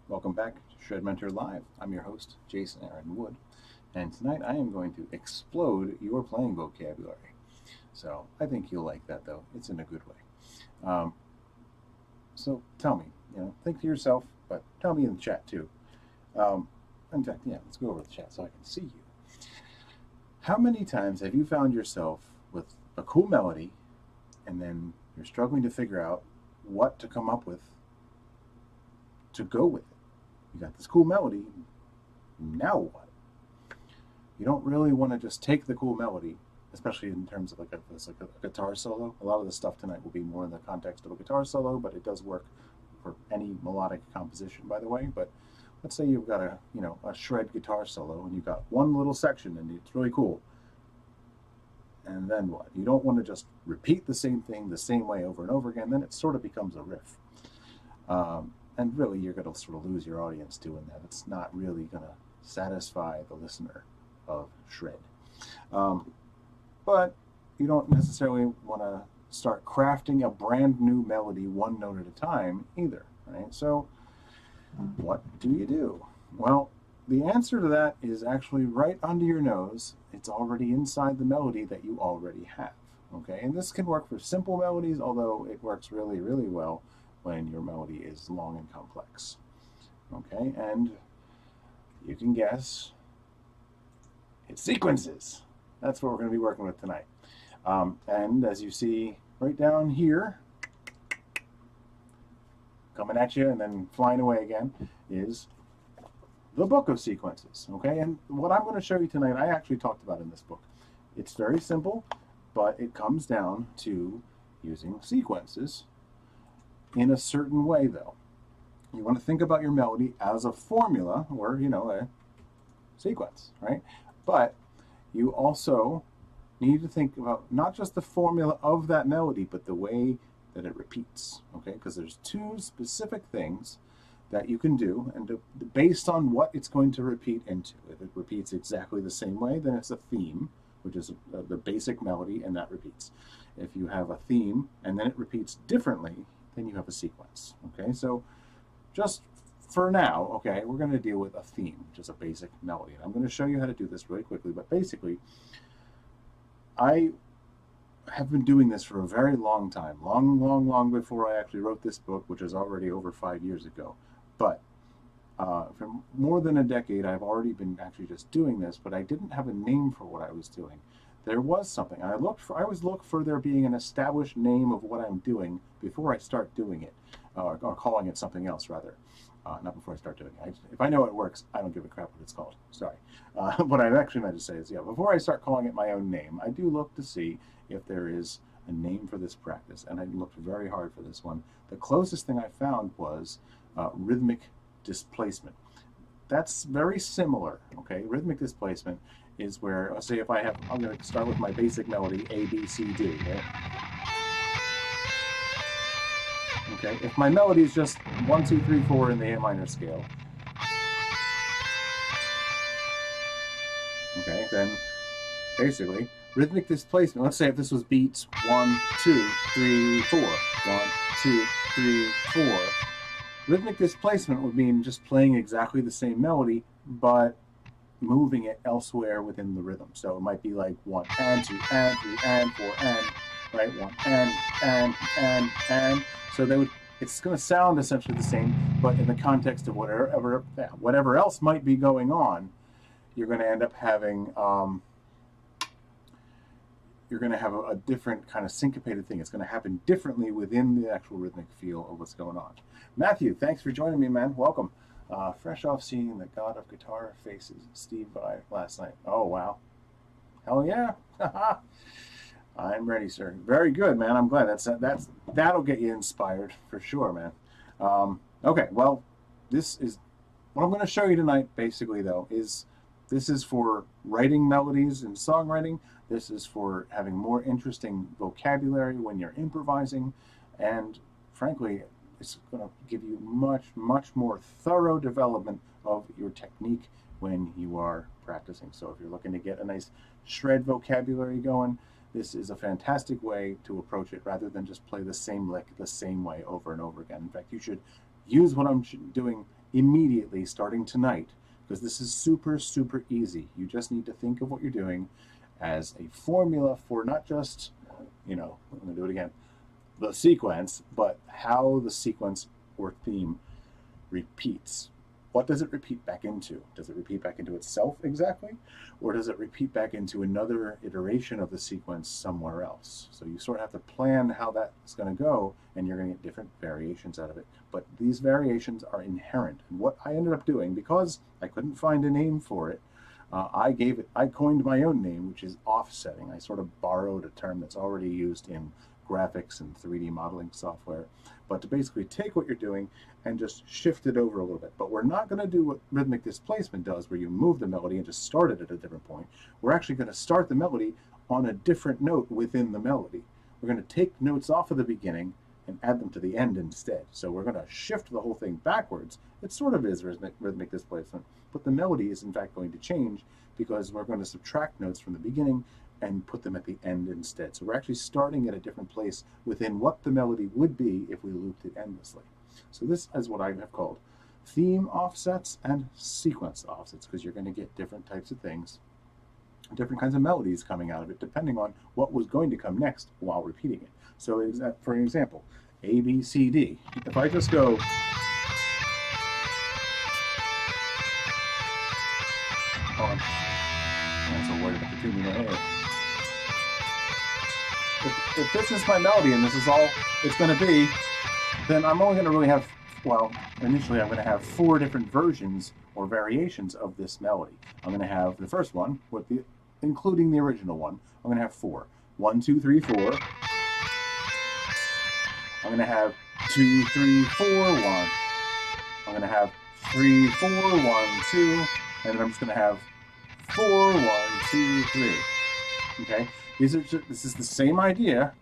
Welcome back to ShredMentor Live. I'm your host, Jason Aaron Wood, and tonight I am going to explode your playing vocabulary. So I think you'll like that, though. It's in a good way. So tell me, think to yourself, but tell me in the chat too. In fact, let's go over the chat so I can see you. How many times have you found yourself with a cool melody, and then you're struggling to figure out what to come up with to go with it? You got this cool melody, now what? You don't really want to just take the cool melody, especially in terms of like a guitar solo. A lot of the stuff tonight will be more in the context of a guitar solo, but it does work for any melodic composition, by the way. But let's say you've got a shred guitar solo, and you've got one little section, and it's really cool. And then what? You don't want to just repeat the same thing the same way over and over again. Then it sort of becomes a riff. And really, you're going to sort of lose your audience doing that. It's not really going to satisfy the listener of shred. But you don't necessarily want to start crafting a brand new melody one note at a time either, right? So what do you do? Well, the answer to that is actually right under your nose. It's already inside the melody that you already have, okay? And this can work for simple melodies, although it works really, really well when your melody is long and complex. Okay, and you can guess it's sequences. That's what we're going to be working with tonight. And as you see right down here, coming at you and then flying away again, is the book of sequences. Okay, and what I'm going to show you tonight, I actually talked about in this book. It's very simple, but it comes down to using sequences in a certain way, though. You want to think about your melody as a formula or, a sequence, right? But you also need to think about not just the formula of that melody, but the way that it repeats, okay? Because there's two specific things that you can do, and based on what it's going to repeat into. If it repeats exactly the same way, then it's a theme, which is the basic melody, and that repeats. If you have a theme and then it repeats differently, then you have a sequence. Okay, so just for now, okay, we're going to deal with a theme, which is a basic melody. And I'm going to show you how to do this really quickly, but basically, I have been doing this for a very long time, long before I actually wrote this book, which is already over 5 years ago. But for more than a decade, I've already been actually just doing this, but I didn't have a name for what I was doing. There was something. I always look for there being an established name of what I'm doing before I start doing it, or calling it something else, rather. Not before I start doing it. If I know it works, I don't give a crap what it's called. Sorry. What I actually meant to say is, before I start calling it my own name, I do look to see if there is a name for this practice, and I looked very hard for this one. The closest thing I found was rhythmic displacement. That's very similar, okay? Rhythmic displacement is where, let's say if I'm going to start with my basic melody, A, B, C, D, right? Okay, if my melody is just 1, 2, 3, 4 in the A minor scale, okay, then basically, rhythmic displacement, let's say if this was beats 1, 2, 3, 4, 1, 2, 3, 4, rhythmic displacement would mean just playing exactly the same melody, but moving it elsewhere within the rhythm. So it might be like 1 and 2 and 3 and 4 and, right? 1 and. So it's going to sound essentially the same, but in the context of whatever else might be going on, you're going to end up having you're going to have a different kind of syncopated thing. It's going to happen differently within the actual rhythmic feel of what's going on. Matthew, thanks for joining me, man. Welcome. Fresh off seeing the God of Guitar Faces, Steve Vai, last night. Oh, wow. Hell yeah. I'm ready, sir. Very good, man. I'm glad. That'll get you inspired for sure, man. Okay, well, this is what I'm going to show you tonight, basically, though, is this is for writing melodies and songwriting. This is for having more interesting vocabulary when you're improvising. And frankly, it's going to give you much more thorough development of your technique when you are practicing. So if you're looking to get a nice shred vocabulary going, this is a fantastic way to approach it rather than just play the same lick the same way over and over again. In fact, you should use what I'm doing immediately starting tonight, because this is super, super easy. You just need to think of what you're doing as a formula for not just, I'm going to do it again, the sequence, but how the sequence or theme repeats. What does it repeat back into? Does it repeat back into itself exactly? Or does it repeat back into another iteration of the sequence somewhere else? So you sort of have to plan how that's going to go, and you're going to get different variations out of it. But these variations are inherent. And what I ended up doing, because I couldn't find a name for it, I coined my own name, which is offsetting. I sort of borrowed a term that's already used in graphics and 3D modeling software, but to basically take what you're doing and just shift it over a little bit. But we're not going to do what rhythmic displacement does, where you move the melody and just start it at a different point. We're actually going to start the melody on a different note within the melody. We're going to take notes off of the beginning and add them to the end instead. So we're going to shift the whole thing backwards. It sort of is rhythmic displacement, but the melody is in fact going to change, because we're going to subtract notes from the beginning and put them at the end instead. So we're actually starting at a different place within what the melody would be if we looped it endlessly. So this is what I have called theme offsets and sequence offsets, because you're going to get different types of things, different kinds of melodies coming out of it, depending on what was going to come next while repeating it. So for an example, A, B, C, D. If I just go, I'm so worried about the tuning in my head. If this is my melody and this is all it's going to be, then I'm only going to really have, well, initially I'm going to have 4 different versions or variations of this melody. I'm going to have the first one, including the original one. I'm going to have 4. 1, 2, 3, 4. I'm going to have 2, 3, 4, 1. I'm going to have 3, 4, 1, 2. And then I'm just going to have 4, 1, 2, 3. Okay? This is the same idea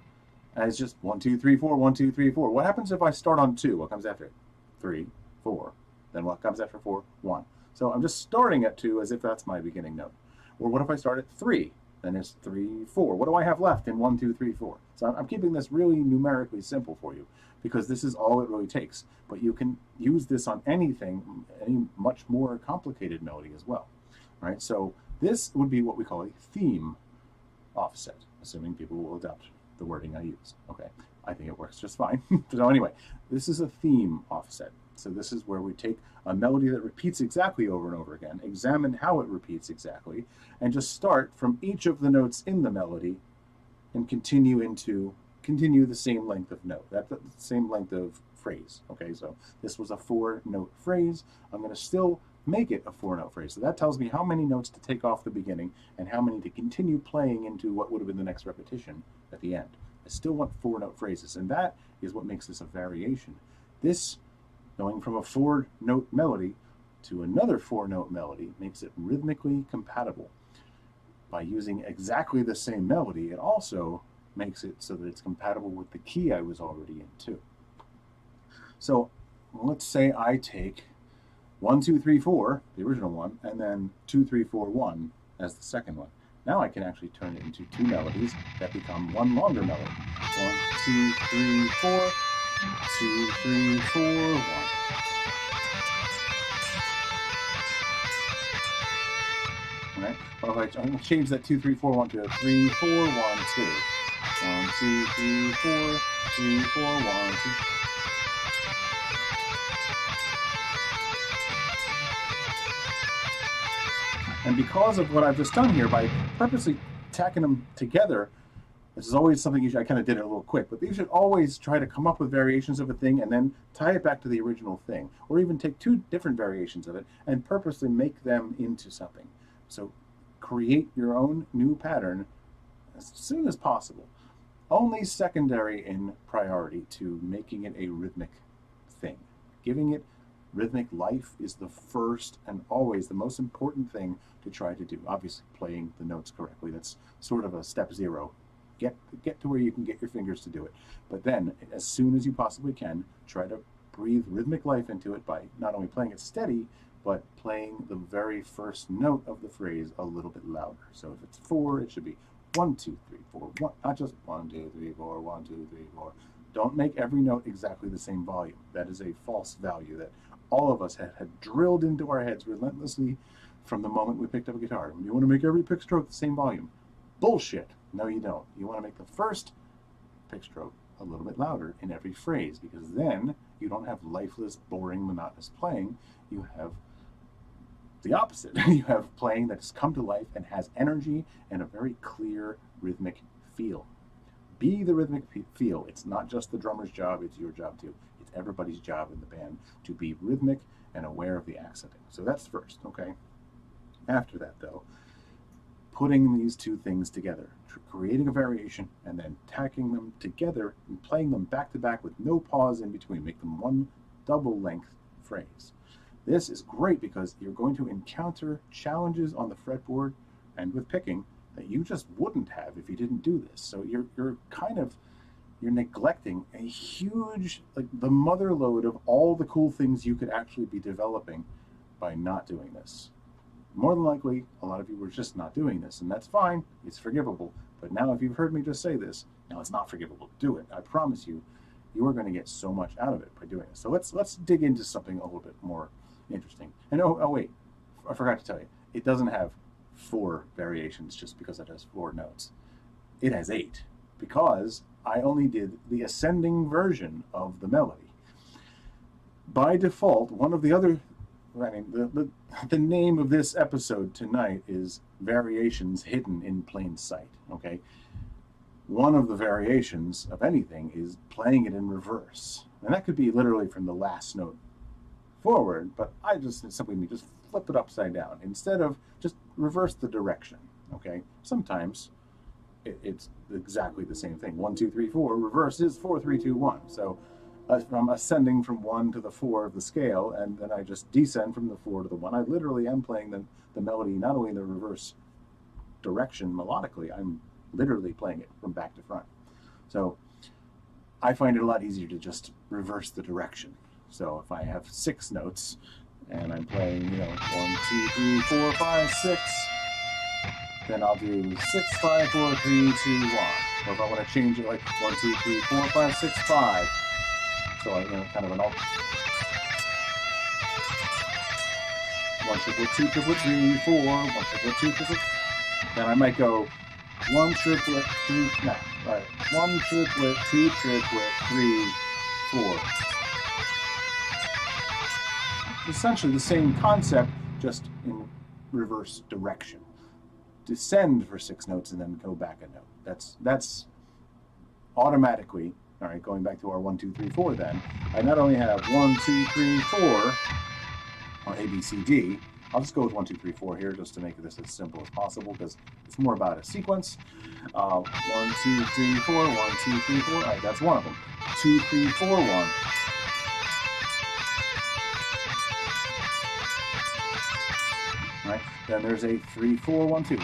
as just 1, 2, 3, 4, 1, 2, 3, 4. What happens if I start on 2? What comes after it? 3, 4. Then what comes after 4? 1. So I'm just starting at 2 as if that's my beginning note. Or what if I start at 3? Then it's 3, 4. What do I have left in 1, 2, 3, 4? So I'm keeping this really numerically simple for you, because this is all it really takes. But you can use this on anything, any much more complicated melody as well. Right? So this would be what we call a theme offset, assuming people will adopt the wording I use. Okay, I think it works just fine. So anyway, this is a theme offset. So this is where we take a melody that repeats exactly over and over again, examine how it repeats exactly, and just start from each of the notes in the melody and continue the same length of note, the same length of phrase. Okay, so this was a 4-note phrase. I'm going to still make it a 4-note phrase. So that tells me how many notes to take off the beginning and how many to continue playing into what would have been the next repetition at the end. I still want 4-note phrases, and that is what makes this a variation. This, going from a 4-note melody to another 4-note melody, makes it rhythmically compatible. By using exactly the same melody, it also makes it so that it's compatible with the key I was already in too. So let's say I take 1, 2, 3, 4, the original one, and then 2, 3, 4, 1 as the second one. Now I can actually turn it into 2 melodies that become one longer melody. 1, 2, 3, 4, 2, 3, 4, 1. All right. Well, I'm going to change that 2, 3, 4, 1 to 3, 4, 1, 2. 1, 2, 3, 4, 3, 4, 1, 2. And because of what I've just done here, by purposely tacking them together, this is always something I kind of did it a little quick, but you should always try to come up with variations of a thing and then tie it back to the original thing, or even take 2 different variations of it and purposely make them into something. So create your own new pattern as soon as possible. Only secondary in priority to making it a rhythmic thing. Giving it rhythmic life is the first and always the most important thing to try to do. Obviously, playing the notes correctly, that's sort of a step 0. Get to where you can get your fingers to do it. But then, as soon as you possibly can, try to breathe rhythmic life into it by not only playing it steady, but playing the very first note of the phrase a little bit louder. So if it's 4, it should be 1, 2, 3, 4, 1, not just 1, 2, 3, 4, 1, 2, 3, 4. Don't make every note exactly the same volume. That is a false value that all of us had drilled into our heads relentlessly from the moment we picked up a guitar. You want to make every pick stroke the same volume. Bullshit. No, you don't. You want to make the first pick stroke a little bit louder in every phrase, because then you don't have lifeless, boring, monotonous playing. You have the opposite. You have playing that's come to life and has energy and a very clear rhythmic feel. Be the rhythmic feel. It's not just the drummer's job, it's your job too. It's everybody's job in the band to be rhythmic and aware of the accenting. So that's first, okay? After that, though, putting these two things together, creating a variation and then tacking them together and playing them back to back with no pause in between, make them one double length phrase. This is great because you're going to encounter challenges on the fretboard and with picking that you just wouldn't have if you didn't do this. So you're neglecting a huge, like the mother lode of all the cool things you could actually be developing by not doing this. More than likely, a lot of you were just not doing this, and that's fine. It's forgivable. But now if you've heard me just say this, now it's not forgivable. Do it. I promise you, you are going to get so much out of it by doing it. So let's dig into something a little bit more interesting. And oh wait, I forgot to tell you, it doesn't have 4 variations just because it has 4 notes. It has 8 because I only did the ascending version of the melody. By default, one of the other, the name of this episode tonight is Variations Hidden in Plain Sight, okay? One of the variations of anything is playing it in reverse. And that could be literally from the last note forward, but I just simply just flip it upside down instead of just reverse the direction, okay? Sometimes it's exactly the same thing. 1, 2, 3, 4, reverse is 4, 3, 2, 1. So I'm ascending from 1 to the 4 of the scale, and then I just descend from the 4 to the 1. I literally am playing the melody not only in the reverse direction melodically, I'm literally playing it from back to front. So I find it a lot easier to just reverse the direction. So if I have 6 notes and I'm playing, 1, 2, 3, 4, 5, 6, then I'll do 6, 5, 4, 3, 2, 1. Or if I want to change it like 1, 2, 3, 4, 5, 6, 5. So kind of an alt. 1 triplet, 2 triplet, 3, 4, 1 triplet, 2 triplet. Then I might go 1 triplet, 3, no, all right. 1 triplet, 2 triplet, 3, 4. Essentially the same concept, just in reverse direction. Descend for 6 notes and then go back a note. That's automatically, all right, going back to our 1, 2, 3, 4 then, I not only have 1, 2, 3, 4 on A, B, C, D. I'll just go with 1, 2, 3, 4 here just to make this as simple as possible because it's more about a sequence. 1, 2, 3, 4, 1, 2, 3, 4. All right, that's one of them. 2, 3, 4, 1. Right? Then there's a 3, 4, 1, 2.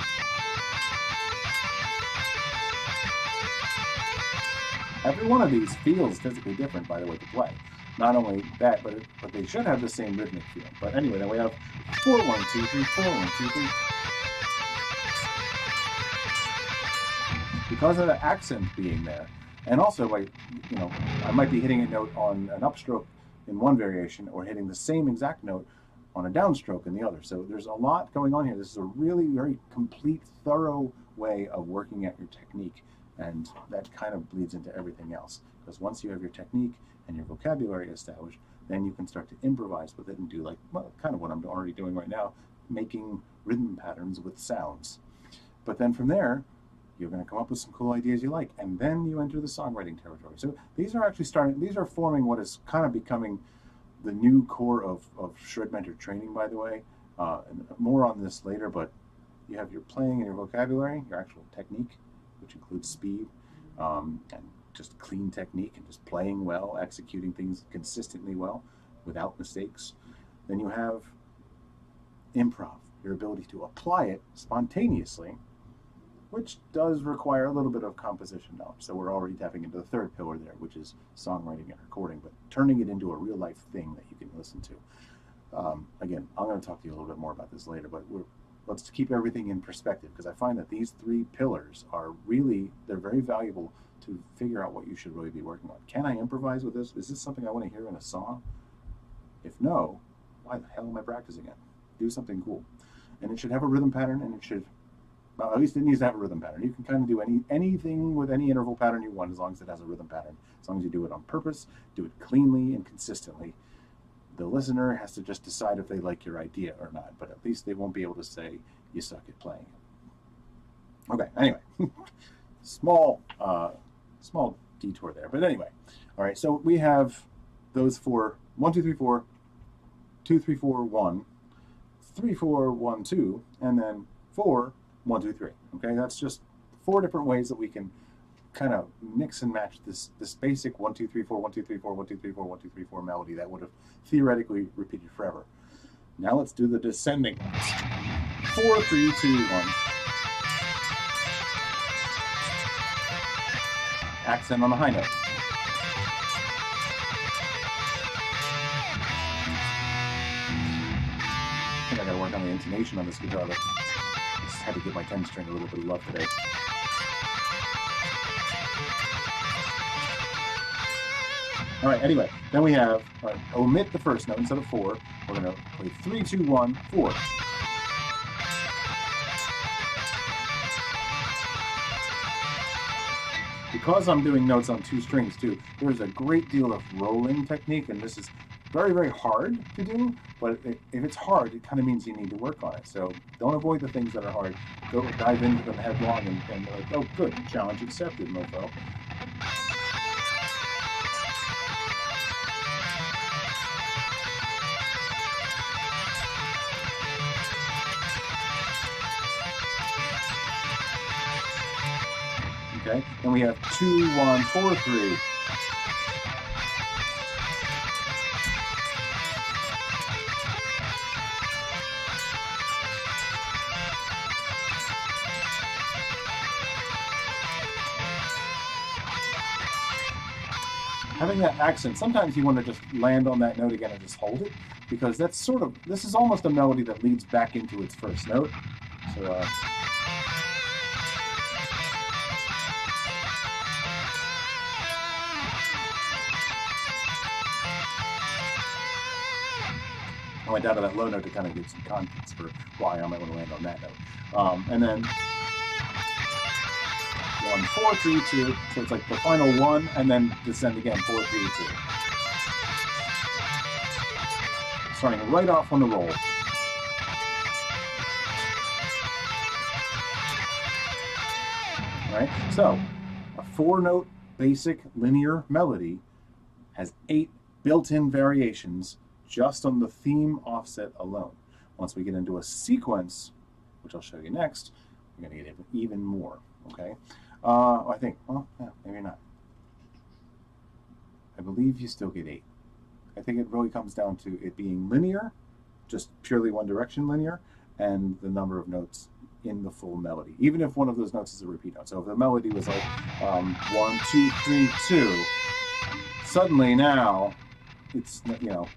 Every one of these feels physically different, by the way, to play. Not only that, but they should have the same rhythmic feel. But anyway, then we have 4, 1, 2, 3, 4, 1, 2, 3. Because of the accent being there, and also by, I might be hitting a note on an upstroke in one variation or hitting the same exact note on a downstroke in the other. So there's a lot going on here. This is a really very complete, thorough way of working at your technique. And that kind of bleeds into everything else. Because once you have your technique and your vocabulary established, then you can start to improvise with it and do kind of what I'm already doing right now, making rhythm patterns with sounds. But then from there, you're going to come up with some cool ideas you like. And then you enter the songwriting territory. So these are forming what is kind of becoming the new core of ShredMentor training, by the way. And more on this later, but you have your playing and your vocabulary, your actual technique, which includes speed and just clean technique and just playing well, executing things consistently well without mistakes. Then you have improv, your ability to apply it spontaneously, which does require a little bit of composition knowledge. So we're already tapping into the third pillar there, which is songwriting and recording, but turning it into a real life thing that you can listen to. Again, I'm going to talk to you a little bit more about this later, but let's keep everything in perspective, because I find that these 3 pillars are they're very valuable to figure out what you should really be working on. Can I improvise with this? Is this something I want to hear in a song? If no, why the hell am I practicing it? Do something cool. And it should have a rhythm pattern, and it should, well, at least it needs to have a rhythm pattern. You can kind of do anything with any interval pattern you want, as long as it has a rhythm pattern. As long as you do it on purpose, do it cleanly and consistently. The listener has to just decide if they like your idea or not, but at least they won't be able to say you suck at playing it. Okay, anyway, small detour there, but anyway. All right, so we have those four: 1, 2, 3, 4, 2, 3, 4, 1, 3, 4, 1, 2, and then 4, 1, 2, 3. Okay, that's just 4 different ways that we can kind of mix and match this basic 1, 2, 3, 4, 1, 2, 3, 4, 1, 2, 3, 4, 1, 2, 3, 4 melody that would have theoretically repeated forever. Now let's do the descending ones. 4, 3, 2, 1. Accent on the high note. I think I gotta work on the intonation on this guitar, but I just had to give my 10 string a little bit of love today. All right, anyway, then we have, omit the first note instead of 4. We're going to play 3, 2, 1, 4. Because I'm doing notes on 2 strings too, there's a great deal of rolling technique, and this is very, very hard to do, but if it's hard, it kind of means you need to work on it. So don't avoid the things that are hard. Go dive into them headlong and like, oh, good, challenge accepted, mofo. Okay, then we have 2, 1, 4, 3. Having that accent, sometimes you want to just land on that note again and just hold it, because that's sort of, this is almost a melody that leads back into its first note. So, I went down to that low note to kind of give some context for why I might want to land on that note. And then 1, 4, 3, 2. So it's like the final 1, and then descend again, 4, 3, 2. Starting right off on the roll. All right, so a 4-note basic linear melody has 8 built-in variations just on the theme offset alone. Once we get into a sequence, which I'll show you next, we're going to get even more, okay? I think, well, yeah, maybe not. I believe you still get 8. I think it really comes down to it being linear, just purely one direction linear, and the number of notes in the full melody, even if one of those notes is a repeat note. So if the melody was like 1, 2, 3, 2, suddenly now it's, you know,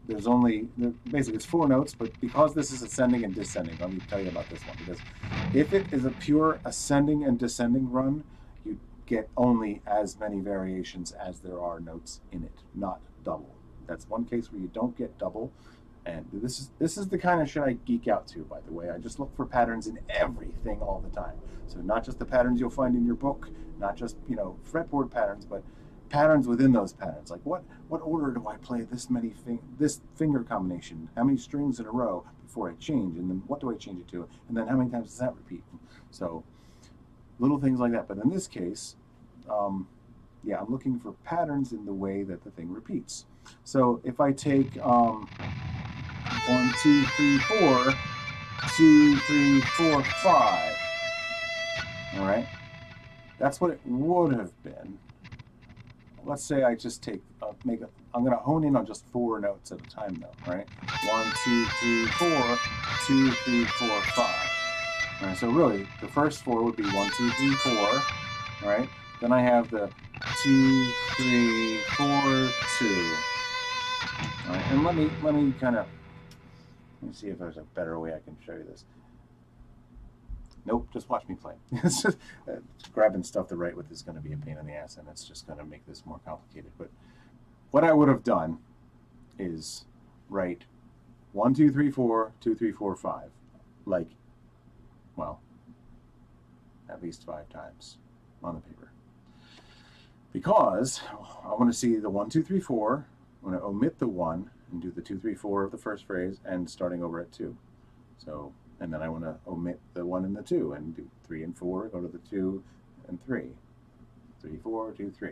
there's only, basically it's 4 notes, but because this is ascending and descending, let me tell you about this one, because if it is a pure ascending and descending run, you get only as many variations as there are notes in it, not double. That's one case where you don't get double, and this is the kind of shit I geek out to, by the way. I just look for patterns in everything all the time. So not just the patterns you'll find in your book, not just, you know, fretboard patterns, but patterns within those patterns. Like what order do I play this finger combination? How many strings in a row before I change? And then what do I change it to? And then how many times does that repeat? So little things like that. But in this case, yeah, I'm looking for patterns in the way that the thing repeats. So if I take 1, 2, 3, 4, 2, 3, 4, 5, all right, that's what it would have been. Let's say I just take, I'm going to hone in on just 4 notes at a time though, right? 1, 2, 3, 4, 2, 3, 4, 5. All right, so really, the first 4 would be 1, 2, 3, 4, all right? Then I have the 2, 3, 4, 2. All right, and let me kind of, let me see if there's a better way I can show you this. Nope, just watch me play. It's just, grabbing stuff to write with is going to be a pain in the ass, and it's just going to make this more complicated. But what I would have done is write 1, 2, 3, 4, 2, 3, 4, 5, like, well, at least 5 times on the paper. Because I want to see the 1, 2, 3, 4. I'm going to omit the 1 and do the 2, 3, 4 of the first phrase and starting over at 2. So, and then I want to omit the 1 and the 2 and do 3 and 4, go to the 2 and 3. 3, 4, 2, 3.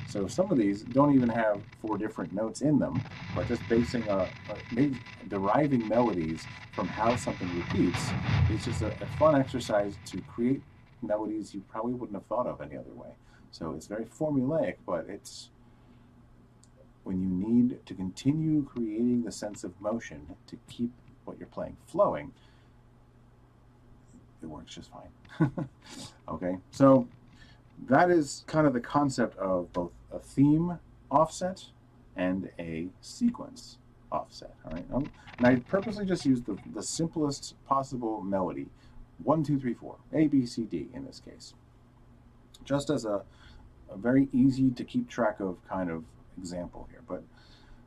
So some of these don't even have 4 different notes in them, but just basing maybe deriving melodies from how something repeats is just a fun exercise to create melodies you probably wouldn't have thought of any other way. So it's very formulaic, but it's when you need to continue creating the sense of motion to keep what you're playing flowing, it works just fine. Okay, so that is kind of the concept of both a theme offset and a sequence offset. All right, and I purposely just used the simplest possible melody, 1, 2, 3, 4, A, B, C, D in this case, just as a very easy to keep track of kind of example here. But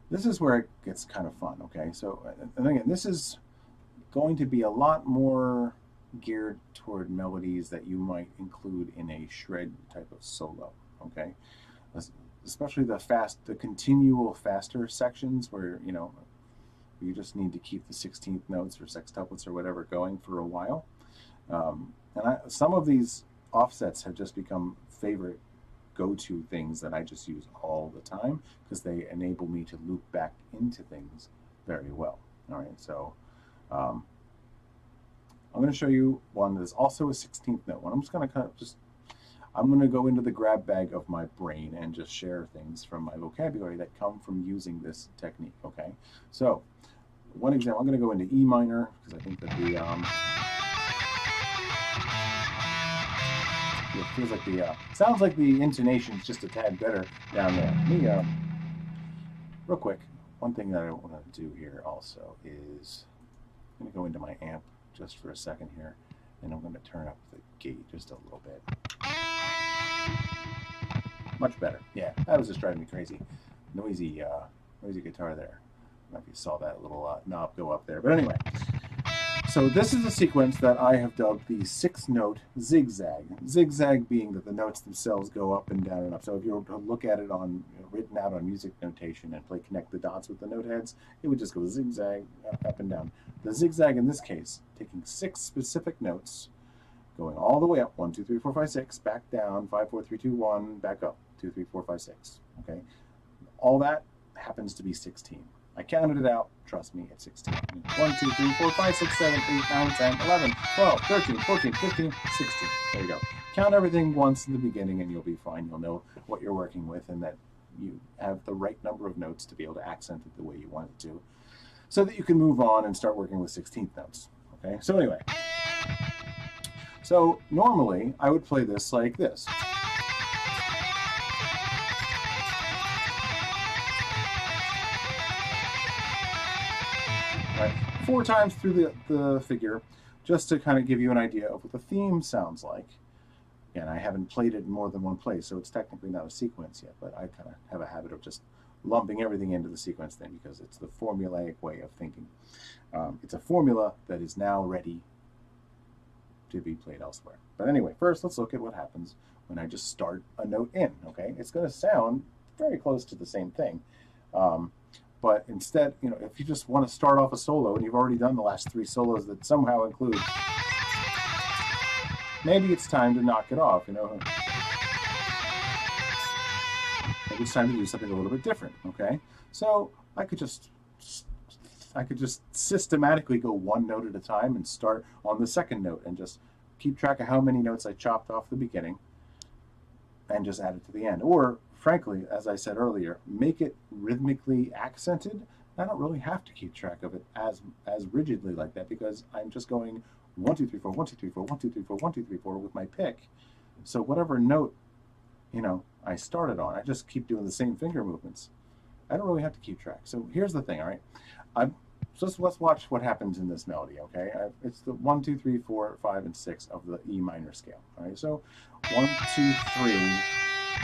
this is where it gets kind of fun. Okay, so and again, this is going to be a lot more geared toward melodies that you might include in a shred type of solo. Okay, especially the continual faster sections where you just need to keep the 16th notes or sextuplets or whatever going for a while. Some of these offsets have just become favorite go-to things that I just use all the time because they enable me to loop back into things very well. All right, so I'm going to show you one that is also a 16th note one. I'm just going to I'm going to go into the grab bag of my brain and just share things from my vocabulary that come from using this technique. Okay, so one example, I'm going to go into E minor because I think that it feels like sounds like the intonation is just a tad better down there. Let me, real quick, one thing that I want to do here also is I'm going to go into my amp just for a second here, and I'm going to turn up the gate just a little bit. Much better. Yeah, that was just driving me crazy. Noisy guitar there. I don't know if you saw that little knob go up there, but anyway. So this is a sequence that I have dubbed the 6-note zigzag. Zigzag being that the notes themselves go up and down and up. So if you were to look at it on written out on music notation and play connect the dots with the note heads, it would just go zigzag up and down. The zigzag in this case, taking 6 specific notes, going all the way up, 1, 2, 3, 4, 5, 6, back down, 5, 4, 3, 2, 1, back up, 2, 3, 4, 5, 6. Okay, all that happens to be 16. I counted it out, trust me, it's 16. 1, 2, 3, 4, 5, 6, 7, 8, 9, 10, 11, 12, 13, 14, 15, 16. There you go. Count everything once in the beginning and you'll be fine. You'll know what you're working with and that you have the right number of notes to be able to accent it the way you want it to, so that you can move on and start working with 16th notes. Okay, so anyway. So normally I would play this like this. Right, 4 times through the figure, just to kind of give you an idea of what the theme sounds like. Again, I haven't played it in more than one place, so it's technically not a sequence yet, but I kind of have a habit of just lumping everything into the sequence thing because it's the formulaic way of thinking. It's a formula that is now ready to be played elsewhere. But anyway, first let's look at what happens when I just start a note in. Okay, it's going to sound very close to the same thing. But instead, if you just want to start off a solo and you've already done the last 3 solos that somehow include, maybe it's time to knock it off, Maybe it's time to do something a little bit different, okay? So I could just systematically go 1 note at a time and start on the 2nd note and just keep track of how many notes I chopped off the beginning and just add it to the end. Or frankly, as I said earlier, make it rhythmically accented. I don't really have to keep track of it as rigidly like that because I'm just going 1, 2, 3, 4, 1, 2, 3, 4, 1, 2, 3, 4, 1, 2, 3, 4 with my pick. So whatever note, I started on, I just keep doing the same finger movements. I don't really have to keep track. So here's the thing, all right? Let's watch what happens in this melody, okay? It's the 1, 2, 3, 4, 5, and 6 of the E minor scale, all right? So 1, 2, 3,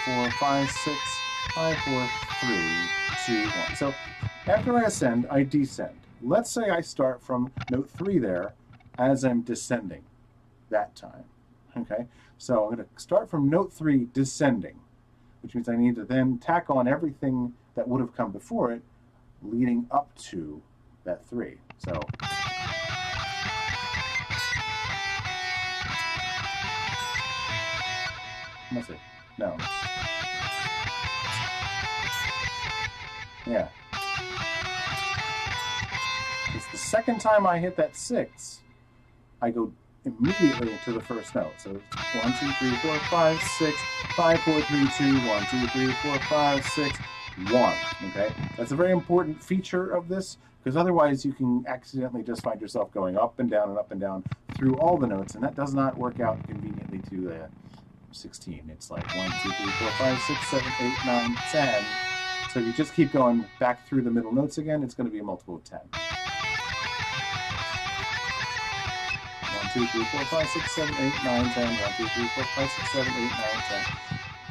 4, 5, 6, 5, 4, 3, 2, 1. So after I ascend, I descend. Let's say I start from note 3 there as I'm descending that time. Okay, so I'm going to start from note 3 descending, which means I need to then tack on everything that would have come before it leading up to that 3. So what's it? No. Yeah. It's the second time I hit that 6, I go immediately into the first note. So it's 1, 2, 3, 4, 5, 6, 5, 4, 3, 2, 1, 2, 3, 4, 5, 6, 1. Okay? That's a very important feature of this, because otherwise you can accidentally just find yourself going up and down through all the notes, and that does not work out conveniently to the 16. It's like 1, 2, 3, 4, 5, 6, 7, 8, 9, 10. So if you just keep going back through the middle notes again, it's going to be a multiple of 10. 1, 2, 3, 4, 5, 6, 7, 8, 9, 10. 1, 2, 3, 4, 5, 6, 7, 8, 9, 10.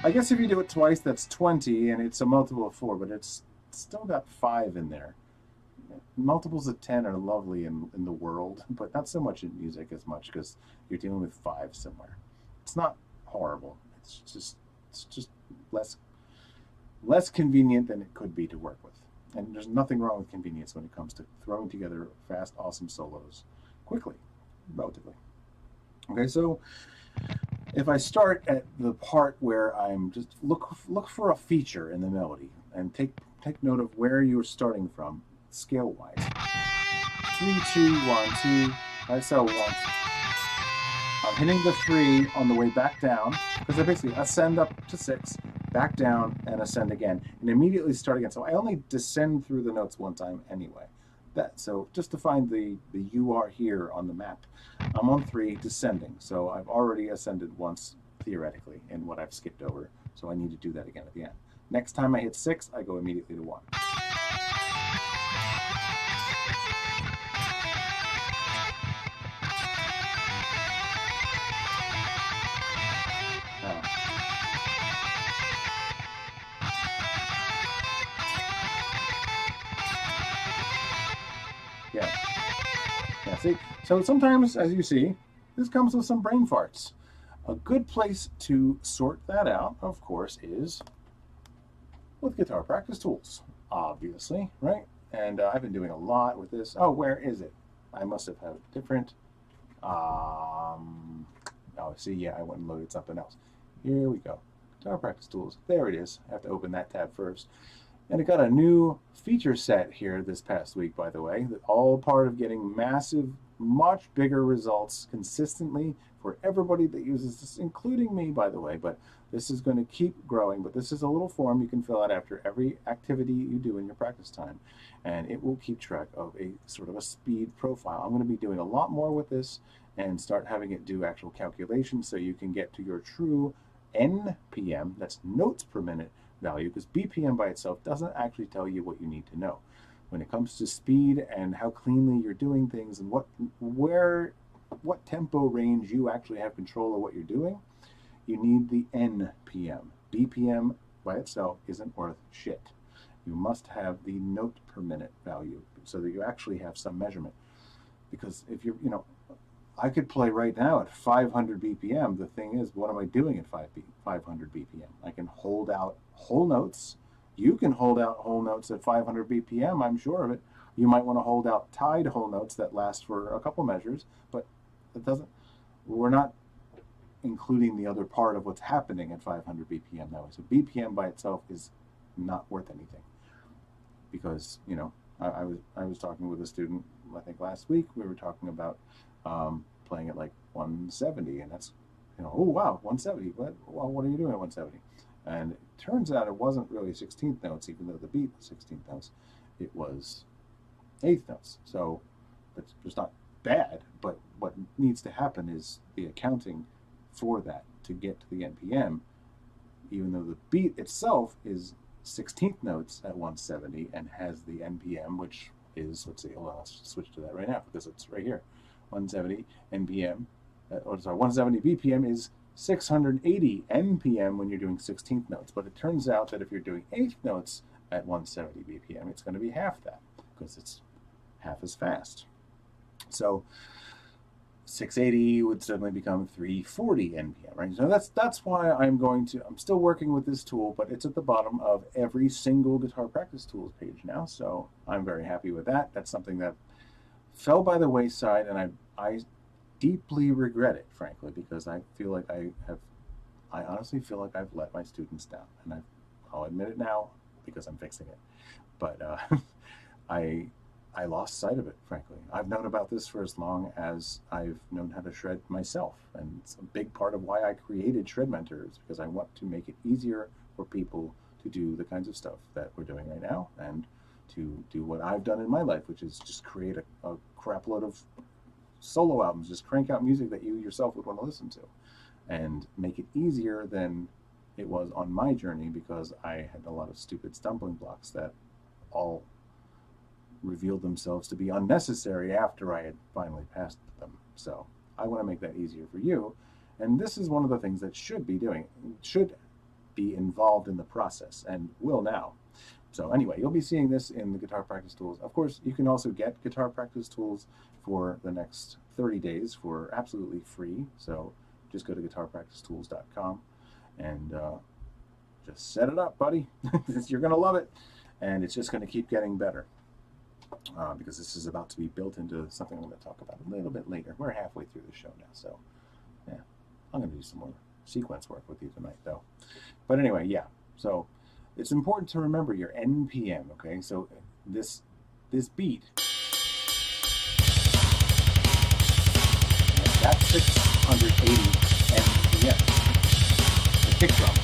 I guess if you do it twice, that's 20, and it's a multiple of 4, but it's still got 5 in there. Multiples of 10 are lovely in the world, but not so much in music as much, because you're dealing with 5 somewhere. It's not horrible. It's just less convenient than it could be to work with. And there's nothing wrong with convenience when it comes to throwing together fast, awesome solos quickly, relatively. Okay, so if I start at the part where I'm just look for a feature in the melody and take note of where you're starting from scale-wise. 3, 2, 1, 2. Right, so 1. I'm hitting the 3 on the way back down, because I basically ascend up to 6, back down, and ascend again, and immediately start again. So I only descend through the notes one time anyway. So just to find the you are here on the map, I'm on 3, descending. So I've already ascended once, theoretically, in what I've skipped over. So I need to do that again at the end. Next time I hit 6, I go immediately to 1. Yeah, see? So sometimes, as you see, this comes with some brain farts. A good place to sort that out, of course, is with guitar practice tools, obviously, right? And I've been doing a lot with this. Oh, where is it? I must have had a different, oh, see, yeah, I went and loaded something else. Here we go. Guitar practice tools. There it is. I have to open that tab first. And it got a new feature set here this past week, by the way, that all part of getting massive, much bigger results consistently for everybody that uses this, including me, by the way. But this is going to keep growing. But this is a little form you can fill out after every activity you do in your practice time. And it will keep track of a sort of a speed profile. I'm going to be doing a lot more with this and start having it do actual calculations so you can get to your true NPM, that's notes per minute, value, because BPM by itself doesn't actually tell you what you need to know. When it comes to speed and how cleanly you're doing things and what tempo range you actually have control of what you're doing, you need the NPM. BPM by itself isn't worth shit. You must have the note per minute value so that you actually have some measurement. Because if you're, I could play right now at 500 BPM. The thing is, what am I doing at 500 BPM? I can hold out whole notes. You can hold out whole notes at 500 BPM, I'm sure of it. You might want to hold out tied whole notes that last for a couple measures, but it doesn't, we're not including the other part of what's happening at 500 BPM that way. So BPM by itself is not worth anything because, I was talking with a student, I think last week, we were talking about playing at like 170, and that's, oh wow, 170, what are you doing at 170? And it turns out it wasn't really 16th notes, even though the beat was 16th notes. It was 8th notes. So it's just not bad, but what needs to happen is the accounting for that to get to the NPM, even though the beat itself is 16th notes at 170 and has the NPM, which is, let's see, hold on, let's switch to that right now because it's right here. 170 NPM, 170 BPM is 680 NPM when you're doing 16th notes. But it turns out that if you're doing 8th notes at 170 BPM. It's going to be half that because it's half as fast. So 680 would suddenly become 340 NPM, right? So that's why I'm still working with this tool, but it's at the bottom of every single Guitar Practice Tools page now. So I'm very happy with that. That's something that fell by the wayside, and I deeply regret it, frankly, because I feel like I honestly feel like I've let my students down, and I'll admit it now because I'm fixing it. But I lost sight of it, frankly. I've known about this for as long as I've known how to shred myself, and it's a big part of why I created ShredMentor, is because I want to make it easier for people to do the kinds of stuff that we're doing right now, and to do what I've done in my life, which is just create a crap load of solo albums, just crank out music that you yourself would want to listen to, and make it easier than it was on my journey, because I had a lot of stupid stumbling blocks that all revealed themselves to be unnecessary after I had finally passed them. So I want to make that easier for you, and this is one of the things that should be involved in the process, and will now. So anyway, you'll be seeing this in the Guitar Practice Tools. Of course, you can also get Guitar Practice Tools for the next 30 days for absolutely free. So just go to guitarpracticetools.com and just set it up, buddy. You're going to love it, and it's just going to keep getting better. Because this is about to be built into something I'm going to talk about a little bit later. We're halfway through the show now, so yeah, I'm going to do some more sequence work with you tonight, though. But anyway, yeah, so it's important to remember your NPM, okay? So this beat, that's 680 NPM, the kick drum.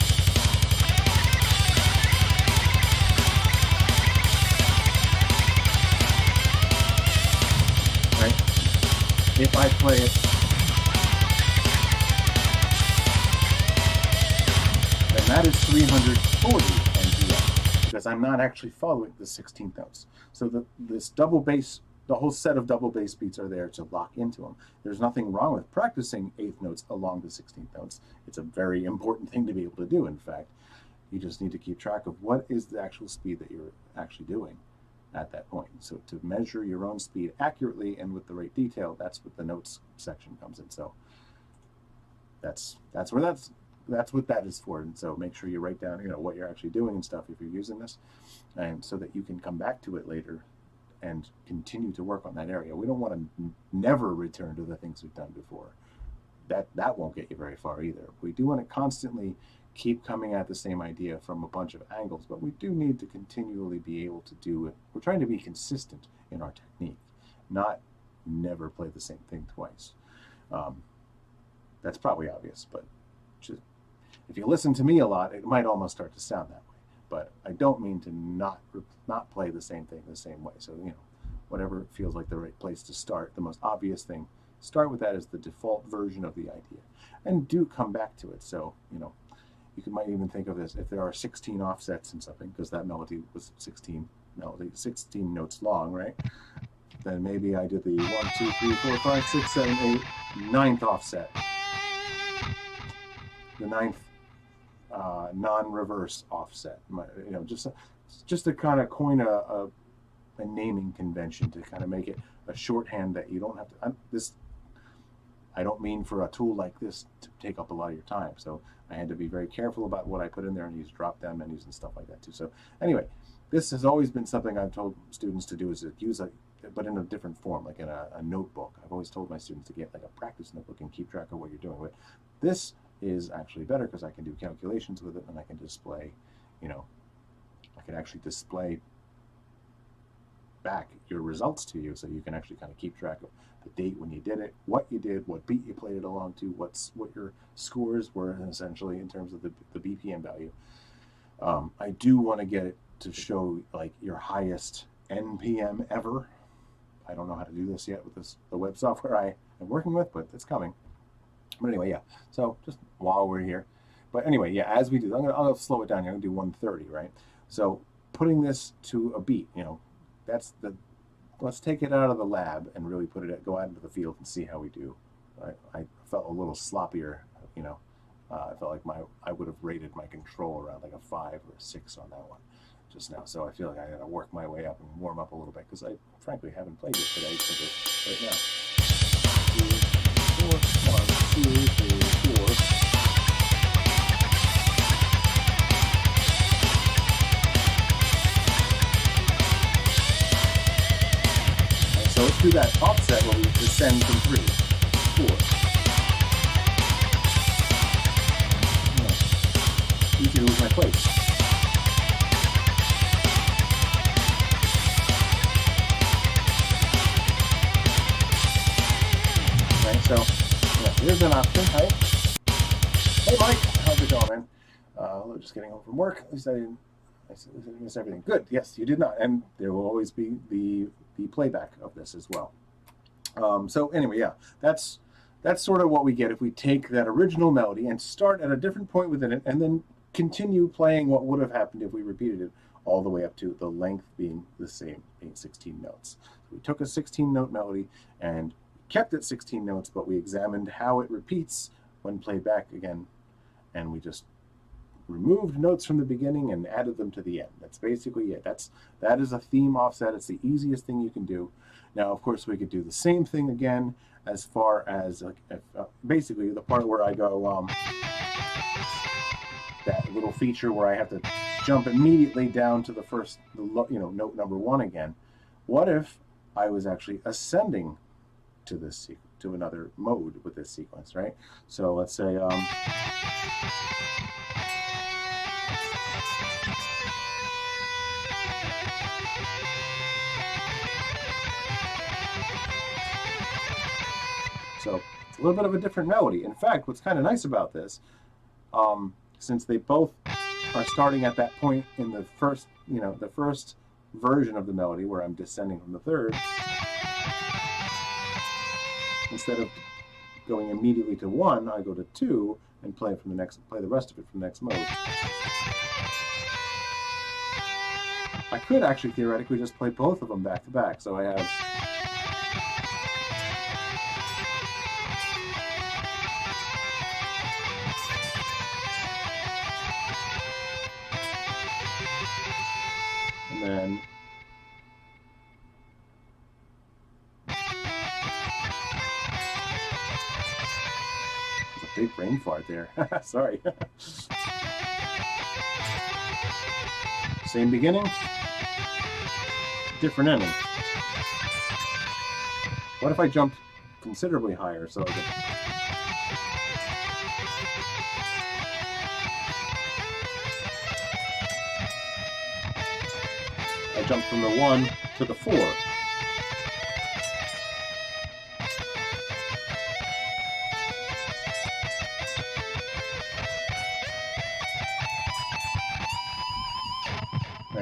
If I play it, then that is 340 NPM, because I'm not actually following the 16th notes. So this double bass, the whole set of double bass beats are there to lock into them. There's nothing wrong with practicing eighth notes along the 16th notes. It's a very important thing to be able to do, in fact. You just need to keep track of what is the actual speed that you're actually doing at that point. So to measure your own speed accurately and with the right detail, that's what the notes section comes in. So that's what that is for. And so make sure you write down, what you're actually doing and stuff if you're using this, and so that you can come back to it later and continue to work on that area. We don't want to never return to the things we've done before. That won't get you very far either. We do want to constantly keep coming at the same idea from a bunch of angles, but we do need to continually be able to do it. We're trying to be consistent in our technique, not never play the same thing twice. That's probably obvious, but just, if you listen to me a lot, it might almost start to sound that way. But I don't mean to not play the same thing the same way. So, whatever feels like the right place to start, the most obvious thing, start with that as the default version of the idea, and do come back to it. So, you might even think of this, if there are 16 offsets in something, because that melody was 16 notes long, right? Then maybe I did the 1, 2, 3, 4, 5, 6, 7, 8, 9th offset. The 9th non-reverse offset. Just to kind of coin a naming convention, to kind of make it a shorthand that you don't have to. I don't mean for a tool like this to take up a lot of your time. So I had to be very careful about what I put in there and use drop-down menus and stuff like that too. So anyway, this has always been something I've told students to do, is to use but in a different form, like in a notebook. I've always told my students to get like a practice notebook and keep track of what you're doing with. This is actually better because I can do calculations with it, and I can display, I can actually display back your results to you, so you can actually kind of keep track of the date when you did it, what you did, what beat you played it along to, what your scores were, essentially, in terms of the BPM value. I do want to get it to show like your highest NPM ever. I don't know how to do this yet with the web software I am working with, but it's coming. But anyway, yeah. So just while we're here, but anyway, yeah. As we do, I'll slow it down here. I'm gonna do 130, right? So putting this to a beat, that's let's take it out of the lab and really go out into the field and see how we do. I felt a little sloppier, I felt like I would have rated my control around like a 5 or a 6 on that one just now. So I feel like I got to work my way up and warm up a little bit because I frankly haven't played it today right now. 2, 4, 1, 2, 3, 4. So let's do that offset where we descend from 3, 4. Easy to lose my place. Right, so here's an option, right? Hey Mike, how's it going, man? Just getting home from work. At least I didn't miss everything. Good, yes, you did not. And there will always be the playback of this as well. So anyway, yeah, that's sort of what we get if we take that original melody and start at a different point within it and then continue playing what would have happened if we repeated it all the way up to the length being the same, being 16 notes. So we took a 16-note melody and kept it 16 notes, but we examined how it repeats when played back again, and we just removed notes from the beginning and added them to the end. That's basically it. That is a theme offset. It's the easiest thing you can do. Now, of course, we could do the same thing again as far as basically the part where I go that little feature where I have to jump immediately down to the first, note number 1 again. What if I was actually ascending to this to another mode with this sequence, right? So let's say so it's a little bit of a different melody. In fact, what's kind of nice about this, since they both are starting at that point in the first, the first version of the melody where I'm descending from the third, instead of going immediately to 1, I go to 2 and play the rest of it from the next mode. I could actually theoretically just play both of them back to back. So I have and then big brain fart there. Sorry. Same beginning, different ending. What if I jumped considerably higher so I jumped from the 1 to the 4.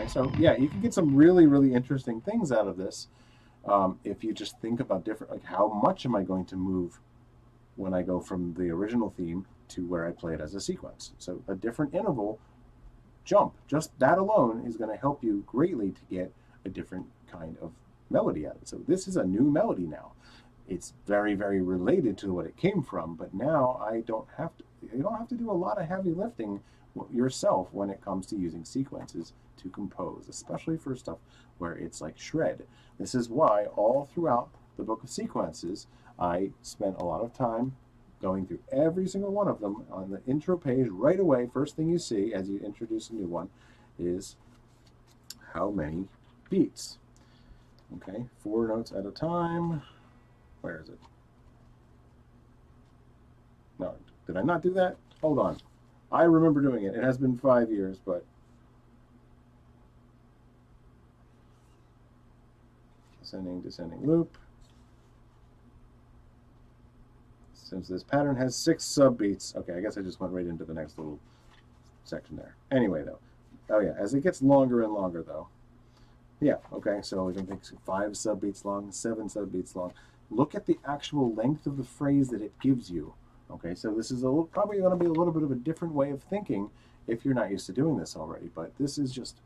So yeah, you can get some really, really interesting things out of this if you just think about different, like how much am I going to move when I go from the original theme to where I play it as a sequence. So a different interval jump, just that alone is going to help you greatly to get a different kind of melody out of it. So this is a new melody now. It's very, very related to what it came from, but now you don't have to do a lot of heavy lifting yourself when it comes to using sequences to compose, especially for stuff where it's like shred. This is why all throughout the book of sequences, I spent a lot of time going through every single one of them. On the intro page right away, first thing you see as you introduce a new one is how many beats. Okay, 4 notes at a time. Where is it? No, did I not do that? Hold on. I remember doing it. It has been 5 years, but ascending, descending loop. Since this pattern has 6 subbeats, okay, I guess I just went right into the next little section there. Anyway, though, oh yeah, as it gets longer and longer, though, yeah, okay, so we can think 5 subbeats long, 7 subbeats long. Look at the actual length of the phrase that it gives you. Okay, so this is probably going to be a little bit of a different way of thinking if you're not used to doing this already. But this is just,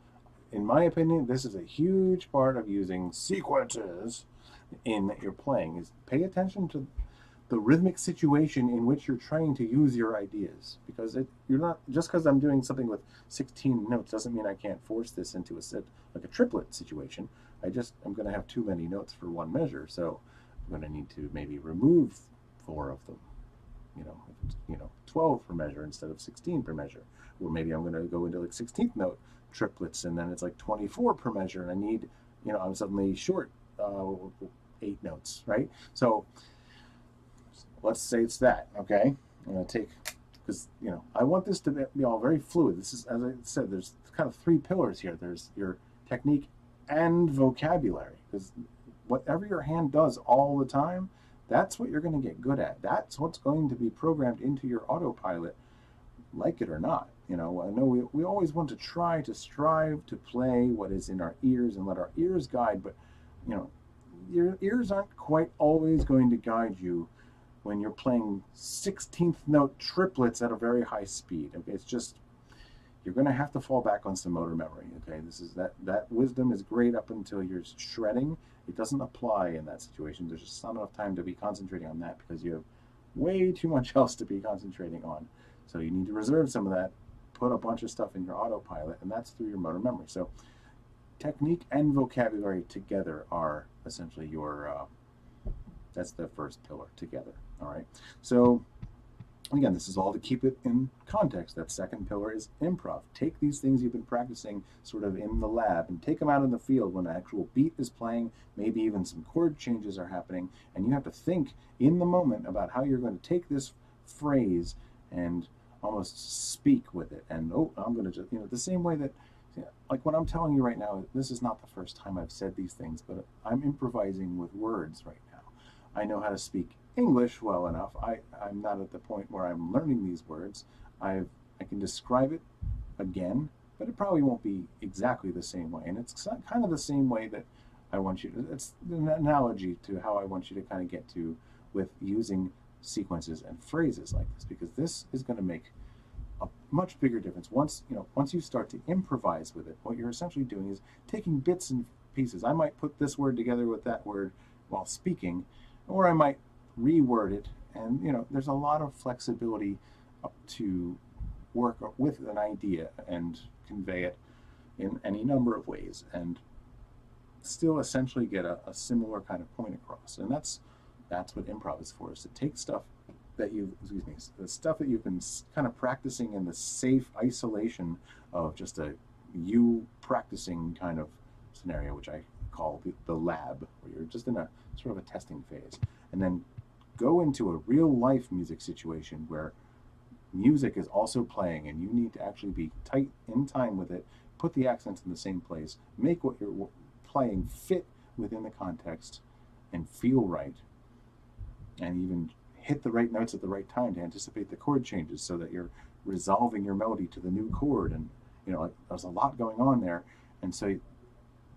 in my opinion, this is a huge part of using sequences in your playing. Is pay attention to the rhythmic situation in which you're trying to use your ideas. Because you're not, just because I'm doing something with 16 notes doesn't mean I can't force this into a set, like a triplet situation. I'm going to have too many notes for one measure, so I'm going to need to maybe remove 4 of them. If it's 12 per measure instead of 16 per measure. Or maybe I'm going to go into like 16th note triplets, and then it's like 24 per measure, and I need, I'm suddenly short 8 notes, right? So let's say it's that, okay? I'm going to take, because, I want this to be all very fluid. This is, as I said, there's kind of 3 pillars here. There's your technique and vocabulary, because whatever your hand does all the time, that's what you're going to get good at. That's what's going to be programmed into your autopilot, like it or not. I know we always want to strive to play what is in our ears and let our ears guide, but, your ears aren't quite always going to guide you when you're playing 16th note triplets at a very high speed. Okay, it's just, you're going to have to fall back on some motor memory. Okay, that wisdom is great up until you're shredding. It doesn't apply in that situation. There's just not enough time to be concentrating on that because you have way too much else to be concentrating on. So you need to reserve some of that, put a bunch of stuff in your autopilot, and that's through your motor memory. So technique and vocabulary together are essentially your, that's the first pillar together. All right. So again, this is all to keep it in context. That second pillar is improv. Take these things you've been practicing sort of in the lab and take them out in the field when an actual beat is playing, maybe even some chord changes are happening, and you have to think in the moment about how you're going to take this phrase and almost speak with it. And, I'm going to just, the same way that, like what I'm telling you right now, this is not the first time I've said these things, but I'm improvising with words right now. I know how to speak English well enough. I'm not at the point where I'm learning these words. I can describe it again, but it probably won't be exactly the same way. And it's kind of the same way that I want you to, it's an analogy to how I want you to kind of get to with using sequences and phrases like this, because this is going to make a much bigger difference. Once you start to improvise with it, what you're essentially doing is taking bits and pieces. I might put this word together with that word while speaking, or I might reword it, and there's a lot of flexibility to work with an idea and convey it in any number of ways and still essentially get a similar kind of point across. And that's what improv is for, is to take stuff that the stuff that you've been kind of practicing in the safe isolation of just you practicing kind of scenario, which I call the lab, where you're just in a sort of a testing phase, and then go into a real life music situation where music is also playing and you need to actually be tight in time with it, put the accents in the same place, make what you're playing fit within the context and feel right, and even hit the right notes at the right time to anticipate the chord changes so that you're resolving your melody to the new chord. And there's a lot going on there, and so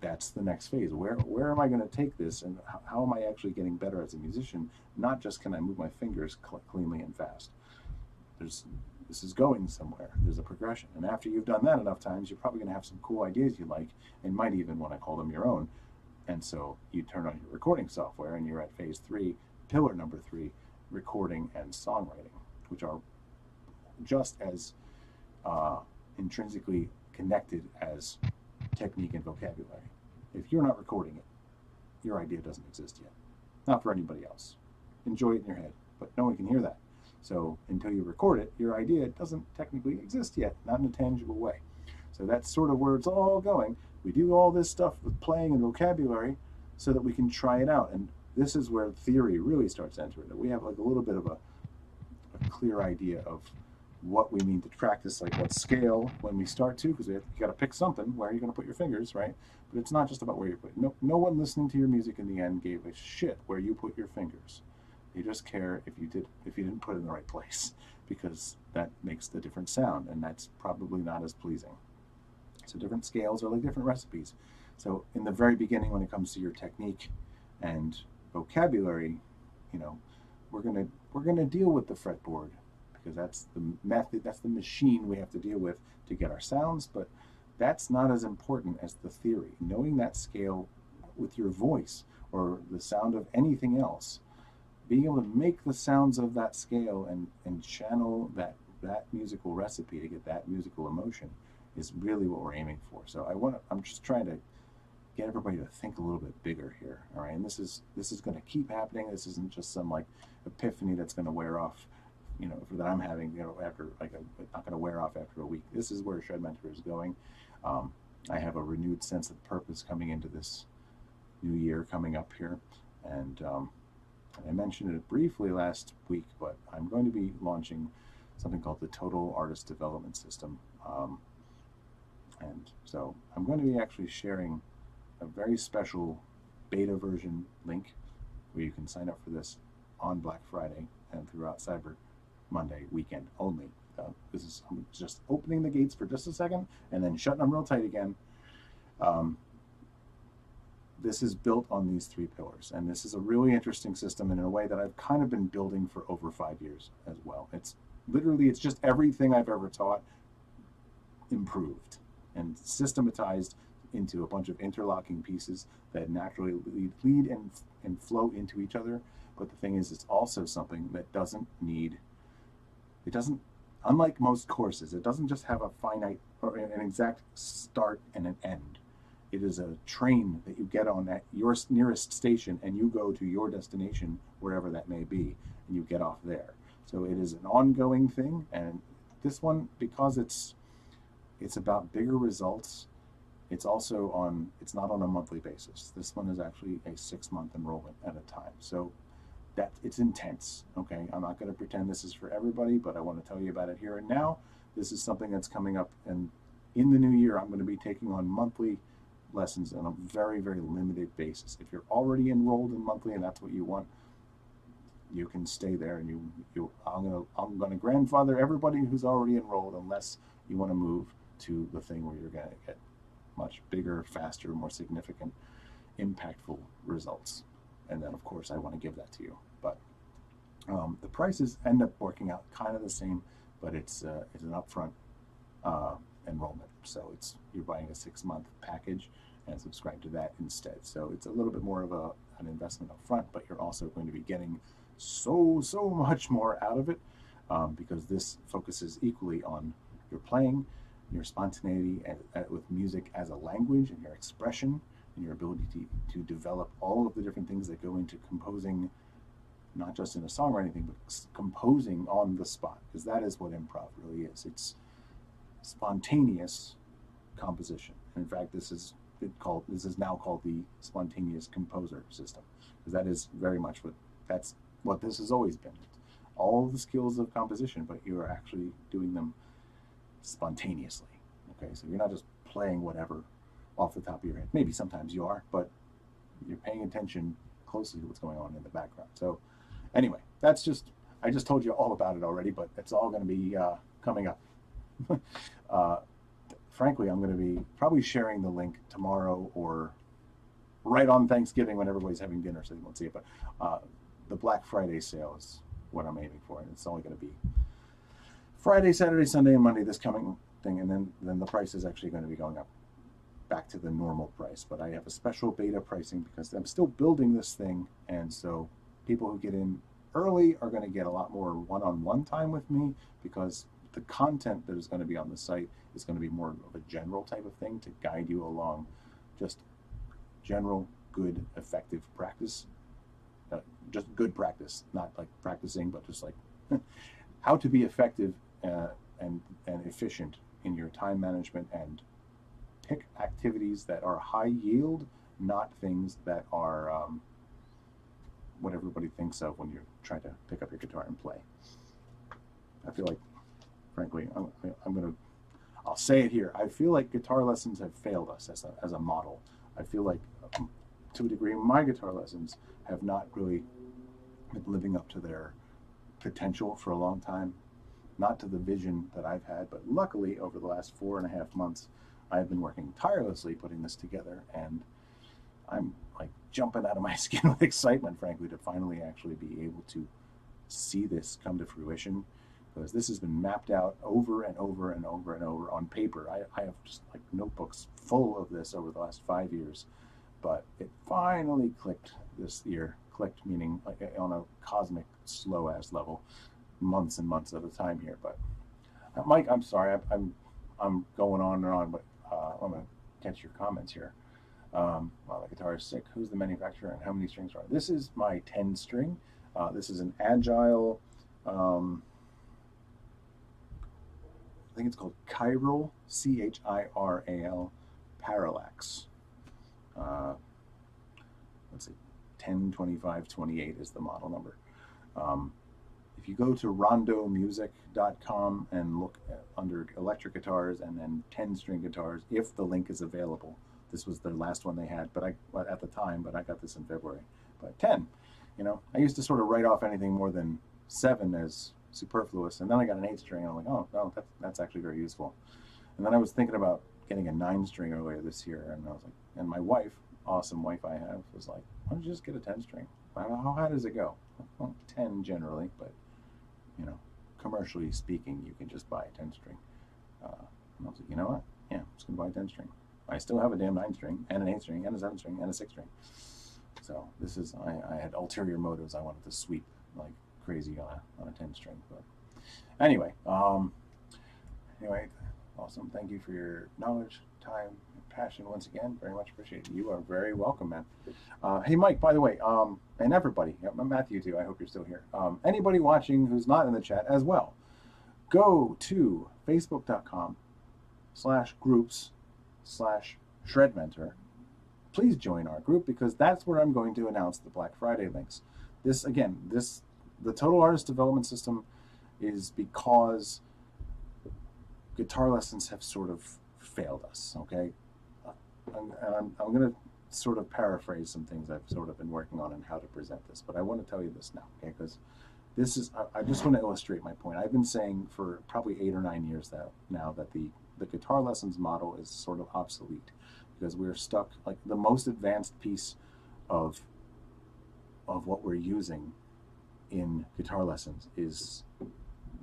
that's the next phase. Where am I going to take this, and how am I actually getting better as a musician? Not just can I move my fingers cleanly and fast. This is going somewhere. There's a progression, and after you've done that enough times, you're probably going to have some cool ideas you like, and might even want to call them your own. And so you turn on your recording software, and you're at phase 3, pillar number 3, recording and songwriting, which are just as intrinsically connected as technique and vocabulary. If you're not recording it, your idea doesn't exist yet. Not for anybody else. Enjoy it in your head, but no one can hear that. So until you record it, your idea doesn't technically exist yet, not in a tangible way. So that's sort of where it's all going. We do all this stuff with playing and vocabulary so that we can try it out. And this is where theory really starts entering. We have like a little bit of a clear idea of what we need to practice, like what scale when we start to, because you got to pick something. Where are you going to put your fingers, right? But it's not just about where you put it. No one listening to your music in the end gave a shit where you put your fingers. They just care if you didn't put it in the right place, because that makes the different sound, and that's probably not as pleasing. So different scales are like different recipes. So in the very beginning, when it comes to your technique and vocabulary, we're gonna deal with the fretboard, because that's the method, that's the machine we have to deal with to get our sounds. But that's not as important as the theory. Knowing that scale with your voice or the sound of anything else being able to make the sounds of that scale and channel that musical recipe to get that musical emotion is really what we're aiming for. So I'm just trying to get everybody to think a little bit bigger here. All right, and this is going to keep happening. This isn't just some like epiphany that's going to wear off, that I'm having, after not going to wear off after a week. This is where ShredMentor is going. I have a renewed sense of purpose coming into this new year coming up here, and I mentioned it briefly last week, but I'm going to be launching something called the Total Artist Development System, and so I'm going to be actually sharing a very special beta version link where you can sign up for this on Black Friday and throughout Cyber Monday weekend only. I'm just opening the gates for just a second and then shutting them real tight again. This is built on these 3 pillars, and this is a really interesting system in a way that I've kind of been building for over 5 years as well. It's just everything I've ever taught improved and systematized into a bunch of interlocking pieces that naturally lead and flow into each other. But the thing is, it's also something that unlike most courses, it doesn't just have a finite or an exact start and an end. It is a train that you get on at your nearest station, and you go to your destination, wherever that may be, and you get off there. So it is an ongoing thing, and this one, because it's about bigger results, it's not on a monthly basis. This one is actually a 6-month enrollment at a time. So that it's intense, okay? I'm not going to pretend this is for everybody, but I want to tell you about it here and now. This is something that's coming up, and in the new year, I'm going to be taking on monthly lessons on a very, very limited basis. If you're already enrolled in monthly and that's what you want, you can stay there, and I'm going to grandfather everybody who's already enrolled, unless you want to move to the thing where you're going to get much bigger, faster, more significant, impactful results. And then, of course, I want to give that to you. But the prices end up working out kind of the same, but it's an upfront enrollment. So you're buying a 6-month package and subscribe to that instead. So it's a little bit more of an investment up front, but you're also going to be getting so much more out of it, because this focuses equally on your playing, your spontaneity with music as a language, and your expression, and your ability to develop all of the different things that go into composing, not just in a song or anything, but composing on the spot, because that is what improv really is. It's spontaneous composition. And in fact, this is now called the spontaneous composer system, because that is very much what this has always been. All of the skills of composition, but you are actually doing them spontaneously. Okay, so you're not just playing whatever off the top of your head. Maybe sometimes you are, but you're paying attention closely to what's going on in the background. So anyway, I just told you all about it already, but it's all going to be coming up. Frankly, I'm going to be probably sharing the link tomorrow or right on Thanksgiving when everybody's having dinner, so you won't see it. But the Black Friday sale is what I'm aiming for, and it's only going to be Friday, Saturday, Sunday, and Monday, this coming thing, and then the price is actually going to be going up back to the normal price. But I have a special beta pricing because I'm still building this thing, and so people who get in early are going to get a lot more one-on-one time with me, because the content that is going to be on the site is going to be more of a general type of thing to guide you along just general, good, effective practice. Just good practice, not like practicing, but just like how to be effective and efficient in your time management, and pick activities that are high yield, not things that are what everybody thinks of when you're trying to pick up your guitar and play. I feel like, frankly, I'll say it here. I feel like guitar lessons have failed us as a model. I feel like, to a degree, my guitar lessons have not really been living up to their potential for a long time, not to the vision that I've had. But luckily, over the last 4.5 months, I've been working tirelessly putting this together, and I'm like jumping out of my skin with excitement, frankly, to finally actually be able to see this come to fruition, because this has been mapped out over and over and over and over on paper. I have just like notebooks full of this over the last 5 years, but it finally clicked this year. Clicked meaning like on a cosmic slow ass level, months and months at a time here. But Mike, I'm sorry, I'm going on and on, but I'm gonna catch your comments here. Wow, the guitar is sick. Who's the manufacturer and how many strings are? This is my 10 string. This is an agile. I think it's called Chiral, Chiral, Parallax. Let's see, 102528 is the model number. If you go to rondomusic.com and look under electric guitars and then 10-string guitars, if the link is available. This was the last one they had, but at the time, but I got this in February. But 10, you know, I used to sort of write off anything more than 7 as superfluous, and then I got an 8-string, and I'm like, oh, no, that's actually very useful. And then I was thinking about getting a 9-string earlier this year, and I was like, and my wife, awesome wife I have, was like, why don't you just get a 10-string? How high does it go? Well, 10 generally, but you know, commercially speaking, you can just buy a 10-string. And I was like, you know what? Yeah, I'm just gonna buy a 10-string. I still have a damn 9-string and an 8-string and a 7-string and a 6-string. So this is, I had ulterior motives. I wanted to sweep like crazy on a 10-string. But anyway, awesome. Thank you for your knowledge, time, and passion once again. Very much appreciated. You are very welcome, man. Hey, Mike, by the way, and everybody, Matthew too, I hope you're still here. Anybody watching who's not in the chat as well, go to facebook.com/groups/ShredMentor. Please join our group because that's where I'm going to announce the Black Friday links. This, again, the Total Artist Development System is because guitar lessons have sort of failed us, okay? I'm going to sort of paraphrase some things I've sort of been working on and how to present this, but I want to tell you this now, okay? Because this is, I just want to illustrate my point. I've been saying for probably 8 or 9 years now that the guitar lessons model is sort of obsolete because we're stuck, like the most advanced piece of what we're using in guitar lessons is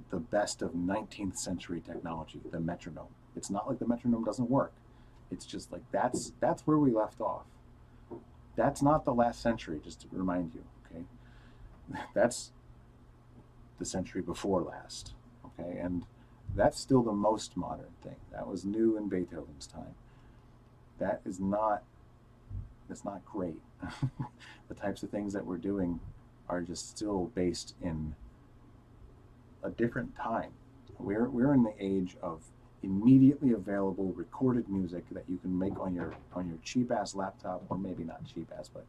the best of 19th century technology, the metronome. It's not like the metronome doesn't work. It's just like that's where we left off. That's not the last century, just to remind you, okay? That's the century before last, okay? And that's still the most modern thing. That was new in Beethoven's time. That's not great. The types of things that we're doing are just still based in a different time. We're in the age of immediately available recorded music that you can make on your cheap ass laptop, or maybe not cheap ass, but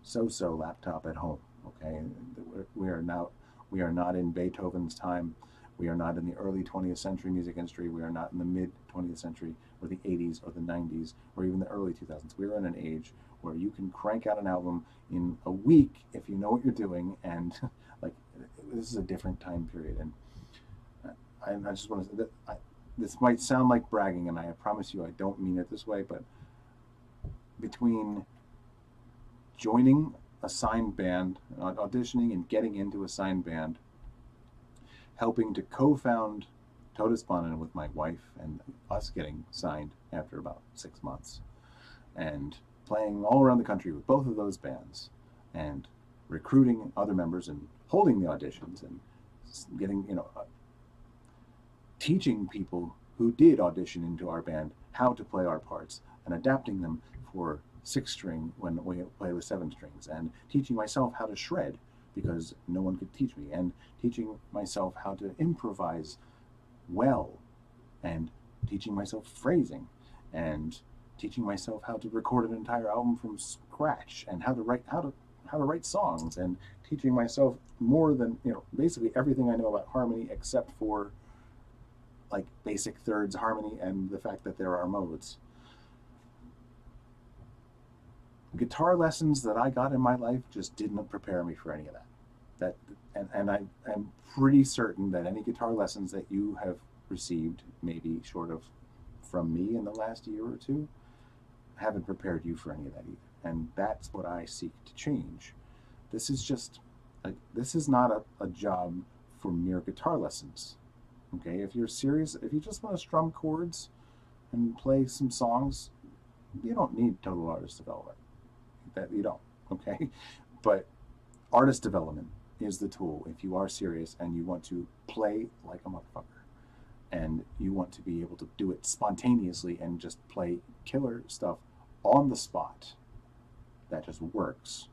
so laptop at home. Okay, we are not in Beethoven's time. We are not in the early 20th century music industry. We are not in the mid 20th century or the 80s or the 90s or even the early 2000s. We are in an age where you can crank out an album in a week if you know what you're doing, and like this is a different time period. And I just want to. This might sound like bragging, and I promise you I don't mean it this way, but between joining a signed band, auditioning and getting into a signed band, helping to co-found Todespondent with my wife and us getting signed after about 6 months, and playing all around the country with both of those bands, and recruiting other members and holding the auditions and getting, teaching people who did audition into our band how to play our parts and adapting them for 6-string when we play with 7 strings, and teaching myself how to shred because no one could teach me, and teaching myself how to improvise well, and teaching myself phrasing, and teaching myself how to record an entire album from scratch, and how to write songs, and teaching myself more than, basically everything I know about harmony except for like basic thirds harmony and the fact that there are modes. Guitar lessons that I got in my life just didn't prepare me for any of that. And I am pretty certain that any guitar lessons that you have received, maybe short of from me in the last year or two, haven't prepared you for any of that either. And that's what I seek to change. This is just, this is not a job for mere guitar lessons. Okay, if you're serious, if you just want to strum chords and play some songs, you don't need Total Artist Development. that you don't, okay? But artist development is the tool if you are serious and you want to play like a motherfucker and you want to be able to do it spontaneously and just play killer stuff on the spot that just works.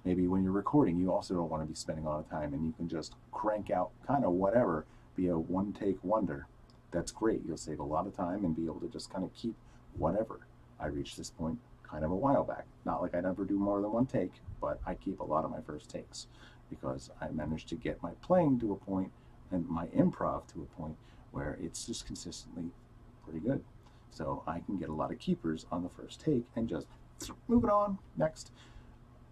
Maybe when you're recording, you also don't want to be spending a lot of time, and you can just crank out kind of whatever, be a one-take wonder. That's great. You'll save a lot of time and be able to just kind of keep whatever. I reached this point kind of a while back. Not like I never do more than one take, but I keep a lot of my first takes because I managed to get my playing to a point and my improv to a point where it's just consistently pretty good. So I can get a lot of keepers on the first take and just move it on, next.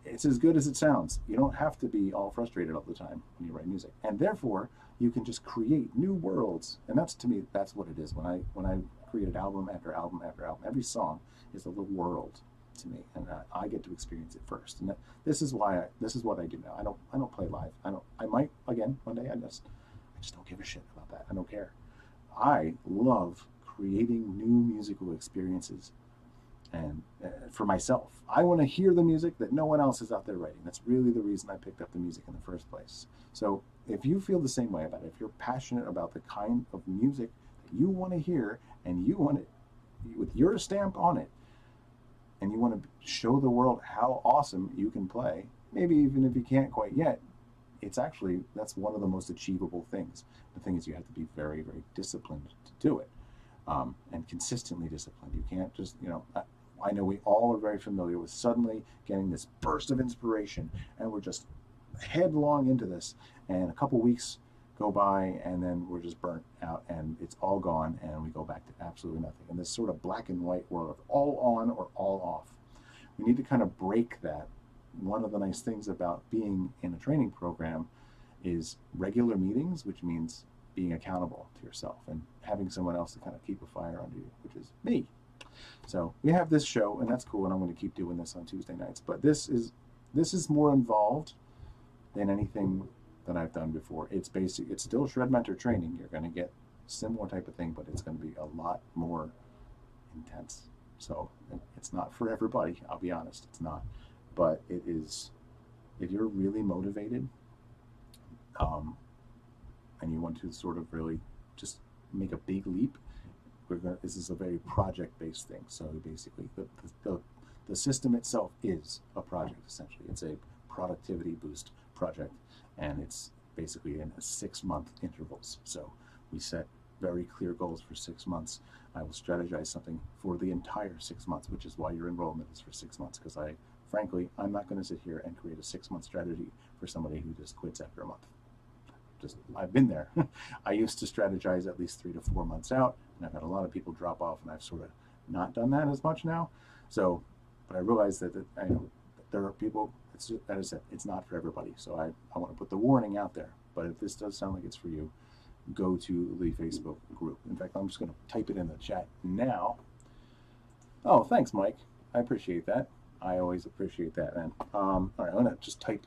It's as good as it sounds. You don't have to be all frustrated all the time when you write music. And therefore, you can just create new worlds. And that's, to me, that's what it is. When I created album after album after album, every song is a little world to me, and I get to experience it first. And this is what I do now. I don't play live. I might again one day. I just don't give a shit about that. I don't care. I love creating new musical experiences, and for myself, I want to hear the music that no one else is out there writing. That's really the reason I picked up the music in the first place. So if you feel the same way about it, if you're passionate about the kind of music that you want to hear and you want it with your stamp on it, and you want to show the world how awesome you can play, maybe even if you can't quite yet, that's one of the most achievable things. The thing is, you have to be very, very disciplined to do it, and consistently disciplined. You can't just, I know we all are very familiar with suddenly getting this burst of inspiration, and we're just headlong into this, and a couple weeks go by, and then we're just burnt out, and it's all gone, and we go back to absolutely nothing. And this sort of black and white world of all on or all off. We need to kind of break that. One of the nice things about being in a training program is regular meetings, which means being accountable to yourself and having someone else to kind of keep a fire under you, which is me. So we have this show, and that's cool, and I'm going to keep doing this on Tuesday nights. But this is more involved than anything that I've done before. It's still ShredMentor training. You're going to get similar type of thing, but it's going to be a lot more intense. So it's not for everybody. I'll be honest, it's not. But it is, if you're really motivated, and you want to sort of really just make a big leap, this is a very project-based thing. So basically, the system itself is a project, essentially. It's a productivity boost project, and it's basically in 6-month intervals. So we set very clear goals for 6 months. I will strategize something for the entire 6 months, which is why your enrollment is for 6 months, because frankly, I'm not going to sit here and create a 6-month strategy for somebody who just quits after a month. I've been there. I used to strategize at least 3 to 4 months out, and I've had a lot of people drop off, and I've sort of not done that as much now. So, but I realize that I know that there are people, that is it. It's not for everybody. So I want to put the warning out there. But if this does sound like it's for you, go to the Facebook group. In fact, I'm just going to type it in the chat now. Oh, thanks, Mike. I appreciate that. I always appreciate that, man. All right, I'm going to just type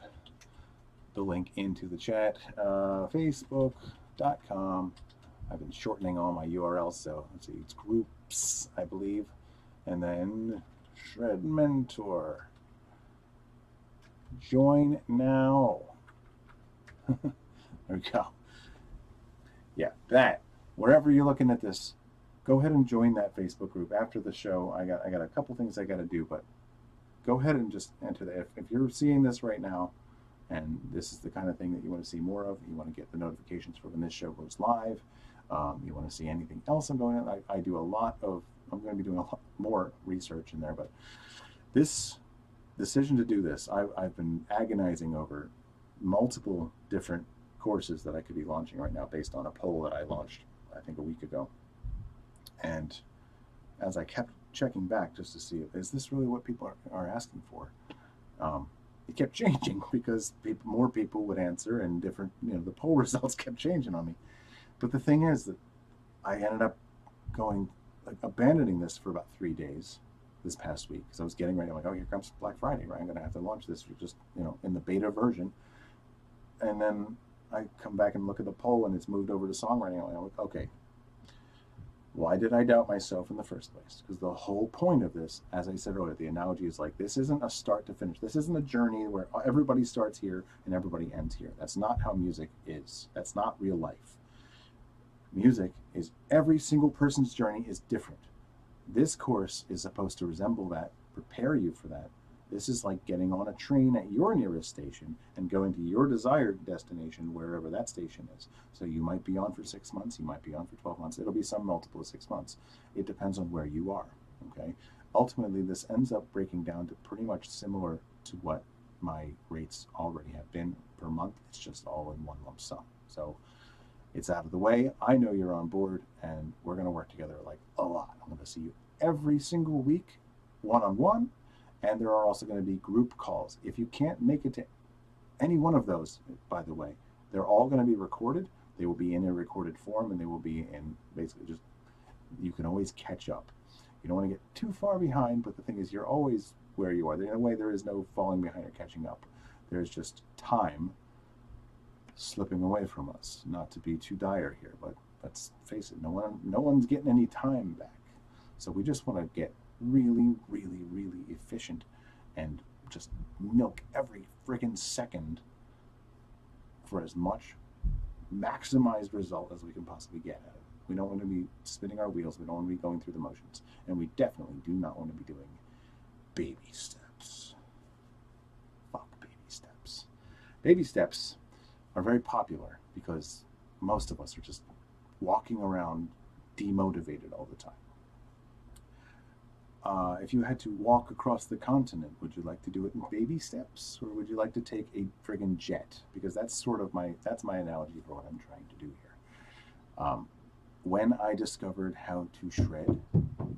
the link into the chat. Facebook.com. I've been shortening all my URLs, so let's see, it's groups, I believe. And then ShredMentor. Join now. There we go. Yeah, that. Wherever you're looking at this, go ahead and join that Facebook group. After the show, I got a couple things I got to do, but go ahead and just enter that. If you're seeing this right now, and this is the kind of thing that you want to see more of, you want to get the notifications for when this show goes live, you want to see anything else I'm going on, I'm going to be doing a lot more research in there, but this decision to do this, I've been agonizing over multiple different courses that I could be launching right now based on a poll that I launched, I think, a week ago. And as I kept checking back just to see, is this really what people are asking for? It kept changing because more people would answer, and different, the poll results kept changing on me. But the thing is that I ended up abandoning this for about 3 days this past week, because I was getting ready. I'm like, oh, here comes Black Friday, right? I'm going to have to launch this just, in the beta version. And then I come back and look at the poll, and it's moved over to songwriting. I'm like, okay, Why did I doubt myself in the first place? Because the whole point of this, as I said earlier, the analogy is like, this isn't a start to finish. This isn't a journey where everybody starts here and everybody ends here. That's not how music is. That's not real life. Music is, every single person's journey is different. This course is supposed to resemble that, prepare you for that. This is like getting on a train at your nearest station and going to your desired destination, wherever that station is. So you might be on for 6 months, you might be on for 12 months. It'll be some multiple of 6 months. It depends on where you are, okay? Ultimately, this ends up breaking down to pretty much similar to what my rates already have been per month. It's just all in one lump sum. So it's out of the way. I know you're on board, and we're going to work together like a lot. I'm going to see you every single week, one-on-one, and there are also going to be group calls. If you can't make it to any one of those, by the way, they're all going to be recorded. They will be in a recorded form, and they will be in basically just, you can always catch up. You don't want to get too far behind, but the thing is, you're always where you are. In a way, there is no falling behind or catching up. There's just time slipping away from us. Not to be too dire here, but let's face it, no one's getting any time back. So we just want to get really, really, really efficient and just milk every friggin' second for as much maximized result as we can possibly get out of it. We don't want to be spinning our wheels. We don't want to be going through the motions. And we definitely do not want to be doing baby steps. Fuck baby steps. Baby steps are very popular because most of us are just walking around demotivated all the time. If you had to walk across the continent, would you like to do it in baby steps, or would you like to take a friggin' jet? Because that's sort of my analogy for what I'm trying to do here. When I discovered how to shred,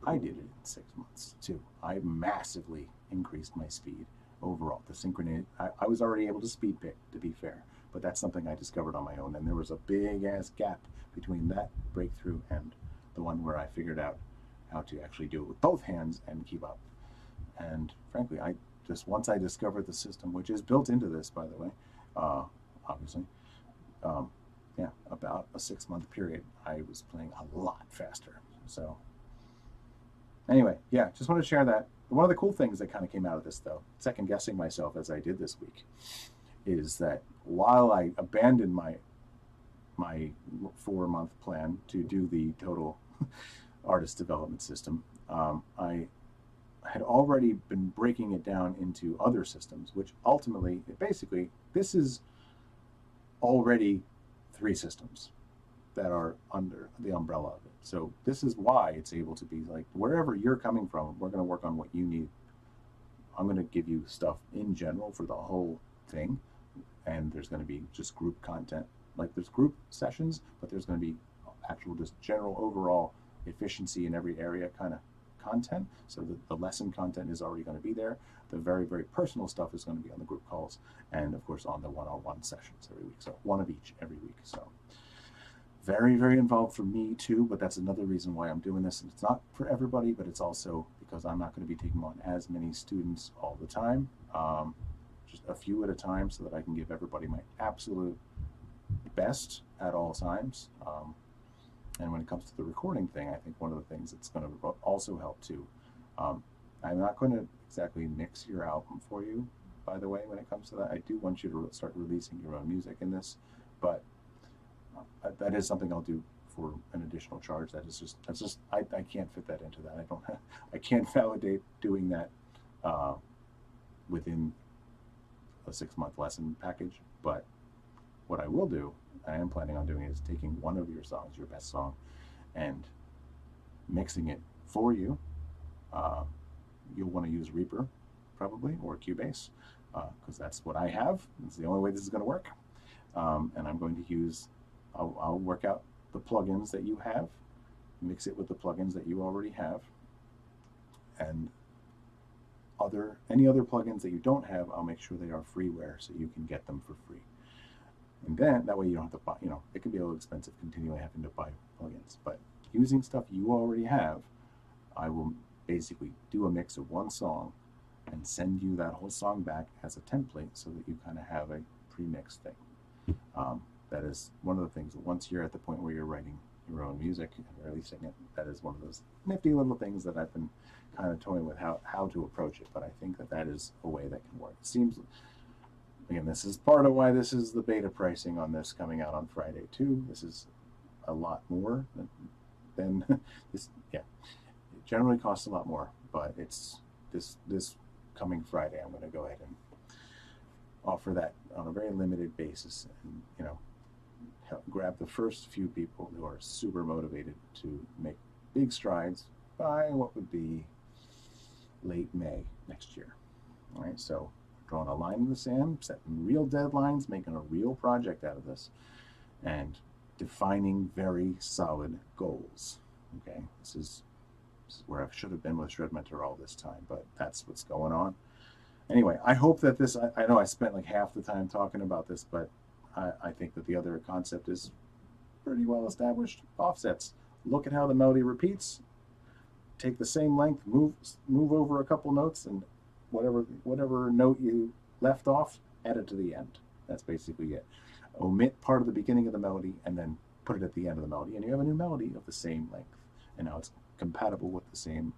I did it in 6 months too. I massively increased my speed overall. The synchronization, I was already able to speed pick, to be fair, but that's something I discovered on my own, and there was a big ass gap between that breakthrough and the one where I figured out how to actually do it with both hands and keep up. And frankly, once I discovered the system, which is built into this, by the way, obviously, yeah, about a 6-month period, I was playing a lot faster. So anyway, yeah, just want to share that. One of the cool things that kind of came out of this, though, second guessing myself as I did this week, is that while I abandoned my 4-month plan to do the total artist development system, I had already been breaking it down into other systems, which ultimately, basically, this is already 3 systems that are under the umbrella of it. So this is why it's able to be like, wherever you're coming from, we're going to work on what you need. I'm going to give you stuff in general for the whole thing, and there's going to be just group content. Like, there's group sessions, but there's going to be actual just general overall efficiency in every area kind of content. So the lesson content is already going to be there. The very, very personal stuff is going to be on the group calls, and of course on the one-on-one sessions every week. So one of each every week. So very, very involved for me too, but that's another reason why I'm doing this. And it's not for everybody, but it's also because I'm not going to be taking on as many students all the time, just a few at a time, so that I can give everybody my absolute best at all times. And when it comes to the recording thing, I think one of the things that's going to also help too, I'm not going to exactly mix your album for you, by the way, when it comes to that. I do want you to start releasing your own music in this, but that is something I'll do for an additional charge. That's just I can't fit that into that. I can't validate doing that within a 6-month lesson package. But what I will do, I am planning on doing, is taking one of your songs, your best song, and mixing it for you. You'll want to use Reaper probably, or Cubase, because that's what I have. It's the only way this is going to work. And I'm going to use, I'll work out the plugins that you have, mix it with the plugins that you already have, and any other plugins that you don't have, I'll make sure they are freeware so you can get them for free. And then that way you don't have to buy, it can be a little expensive continually having to buy plugins, but using stuff you already have, I will basically do a mix of one song and send you that whole song back as a template so that you kind of have a pre-mixed thing. That is one of the things that once you're at the point where you're writing your own music and releasing it. That is one of those nifty little things that I've been kind of toying with how to approach it, but I think that is a way that can work. It seems, again, this is part of why this is the beta pricing on this coming out on Friday too. This is a lot more than this. Yeah, it generally costs a lot more, but it's this coming Friday. I'm going to go ahead and offer that on a very limited basis, and grab the first few people who are super motivated to make big strides by what would be late May next year. All right, so drawing a line in the sand, setting real deadlines, making a real project out of this, and defining very solid goals. Okay, this is where I should have been with ShredMentor all this time, but that's what's going on. Anyway, I hope that this, I know I spent like half the time talking about this, but I think that the other concept is pretty well established. Offsets. Look at how the melody repeats. Take the same length, move over a couple notes, and whatever note you left off, add it to the end. That's basically it. Omit part of the beginning of the melody and then put it at the end of the melody, and you have a new melody of the same length. And now it's compatible with the same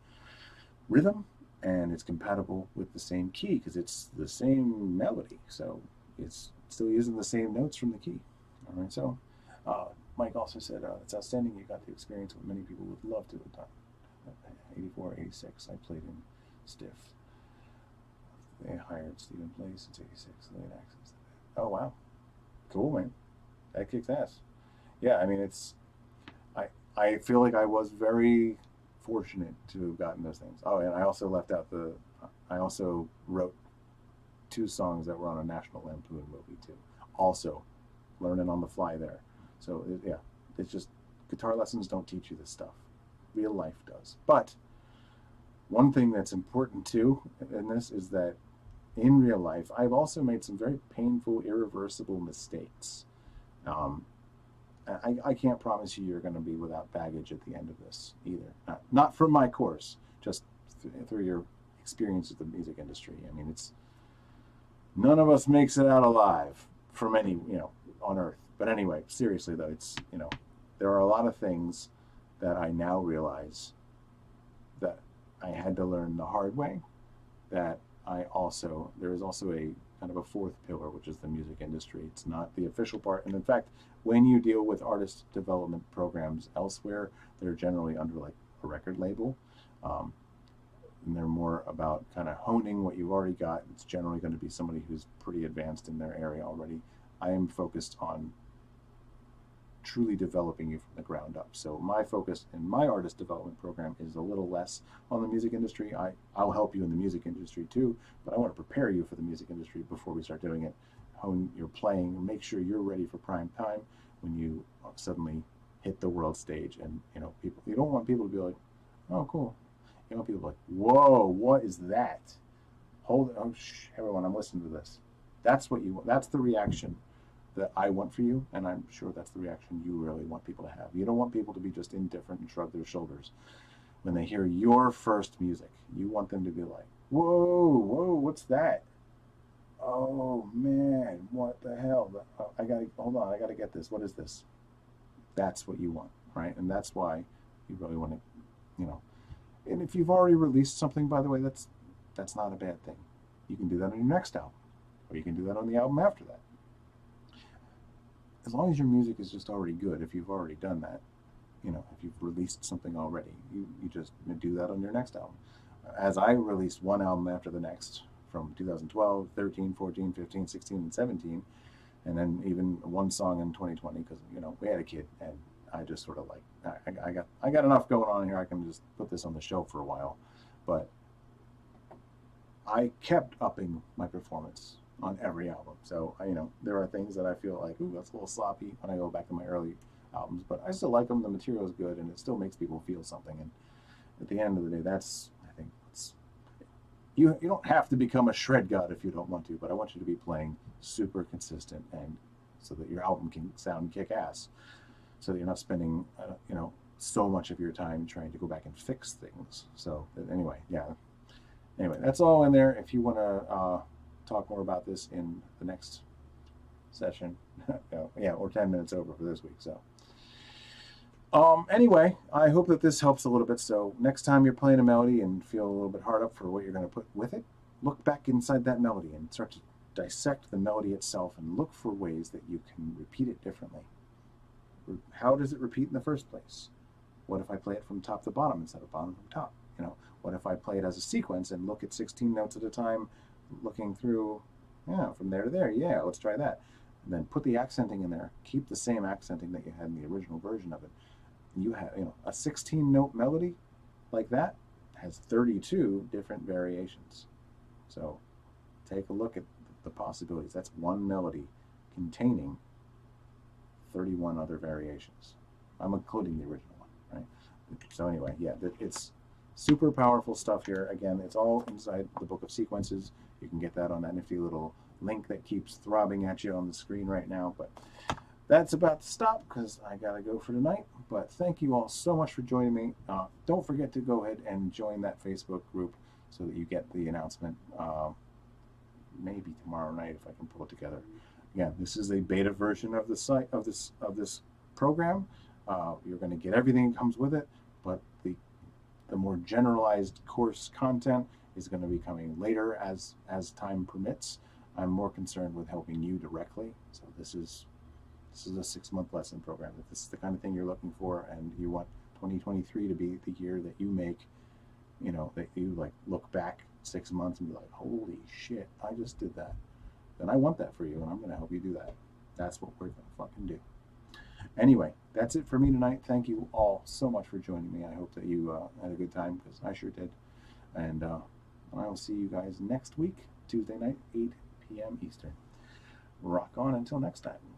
rhythm, and it's compatible with the same key because it's the same melody. So it's still using the same notes from the key. All right, so Mike also said, it's outstanding. You got the experience what many people would love to have done. 84, 86, I played in Stiff. They hired Stephen Place since 86, late access. Oh, wow. Cool, man. That kicks ass. Yeah, I mean, I feel like I was very fortunate to have gotten those things. Oh, and I also left out I also wrote 2 songs that were on a National Lampoon movie too. Also, learning on the fly there. So yeah, it's just guitar lessons don't teach you this stuff. Real life does. But one thing that's important too in this is that in real life, I've also made some very painful, irreversible mistakes. I can't promise you're going to be without baggage at the end of this either. Not from my course, just through your experience with the music industry. I mean, none of us makes it out alive from any, on earth. But anyway, seriously though, there are a lot of things that I now realize that I had to learn the hard way, that there is also a kind of a fourth pillar, which is the music industry. It's not the official part. And in fact, when you deal with artist development programs elsewhere, they're generally under like a record label. And they're more about kind of honing what you've already got. It's generally going to be somebody who's pretty advanced in their area already. I am focused on truly developing you from the ground up. So my focus in my artist development program is a little less on the music industry. I'll help you in the music industry too, but I want to prepare you for the music industry before we start doing it. Hone your playing, make sure you're ready for prime time when you suddenly hit the world stage. And you don't want people to be like, oh, cool. You want people to be like, whoa, what is that? Hold it. Oh, everyone, I'm listening to this. That's what you want. That's the reaction that I want for you, and I'm sure that's the reaction you really want people to have. You don't want people to be just indifferent and shrug their shoulders when they hear your first music. You want them to be like, whoa, what's that? Oh man, what the hell? Hold on, I gotta get this. What is this? That's what you want, right? And that's why you really want to, and if you've already released something, by the way, that's not a bad thing. You can do that on your next album, or you can do that on the album after that. As long as your music is just already good, if you've already done that, if you've released something already, you just do that on your next album. As I released one album after the next from 2012, 13, 14, 15, 16, and 17, and then even one song in 2020 because, we had a kid, and I just sort of like, I got enough going on here, I can just put this on the shelf for a while. But I kept upping my performance on every album. So, there are things that I feel like, ooh, that's a little sloppy when I go back to my early albums, but I still like them. The material is good, and it still makes people feel something. And at the end of the day, you don't have to become a shred god if you don't want to, but I want you to be playing super consistent, and so that your album can sound kick-ass, so that you're not spending, so much of your time trying to go back and fix things. So anyway, that's all in there. If you want to talk more about this in the next session, or 10 minutes over for this week. So Anyway, I hope that this helps a little bit. So next time you're playing a melody and feel a little bit hard up for what you're going to put with it, look back inside that melody and start to dissect the melody itself and look for ways that you can repeat it differently. How does it repeat in the first place? What if I play it from top to bottom instead of bottom to top? What if I play it as a sequence and look at 16 notes at a time, looking through, from there to there? Yeah, let's try that. And then put the accenting in there. Keep the same accenting that you had in the original version of it. You have, a 16-note melody like that has 32 different variations. So take a look at the possibilities. That's one melody containing 31 other variations. I'm including the original one, right? So anyway, yeah, it's super powerful stuff here. Again, it's all inside the book of sequences. You can get that on that nifty little link that keeps throbbing at you on the screen right now. But that's about to stop because I gotta go for tonight. But thank you all so much for joining me. Don't forget to go ahead and join that Facebook group so that you get the announcement maybe tomorrow night if I can pull it together. Again, this is a beta version of the site of this program. You're going to get everything that comes with it, but the more generalized course content is going to be coming later as time permits. I'm more concerned with helping you directly. So this is a 6-month lesson program. If this is the kind of thing you're looking for, and you want 2023 to be the year that you make, that you like look back 6 months and be like, holy shit, I just did that. Then I want that for you, and I'm going to help you do that. That's what we're going to fucking do. Anyway, that's it for me tonight. Thank you all so much for joining me. I hope that you had a good time, because I sure did. And I will see you guys next week, Tuesday night, 8 p.m. Eastern. Rock on until next time.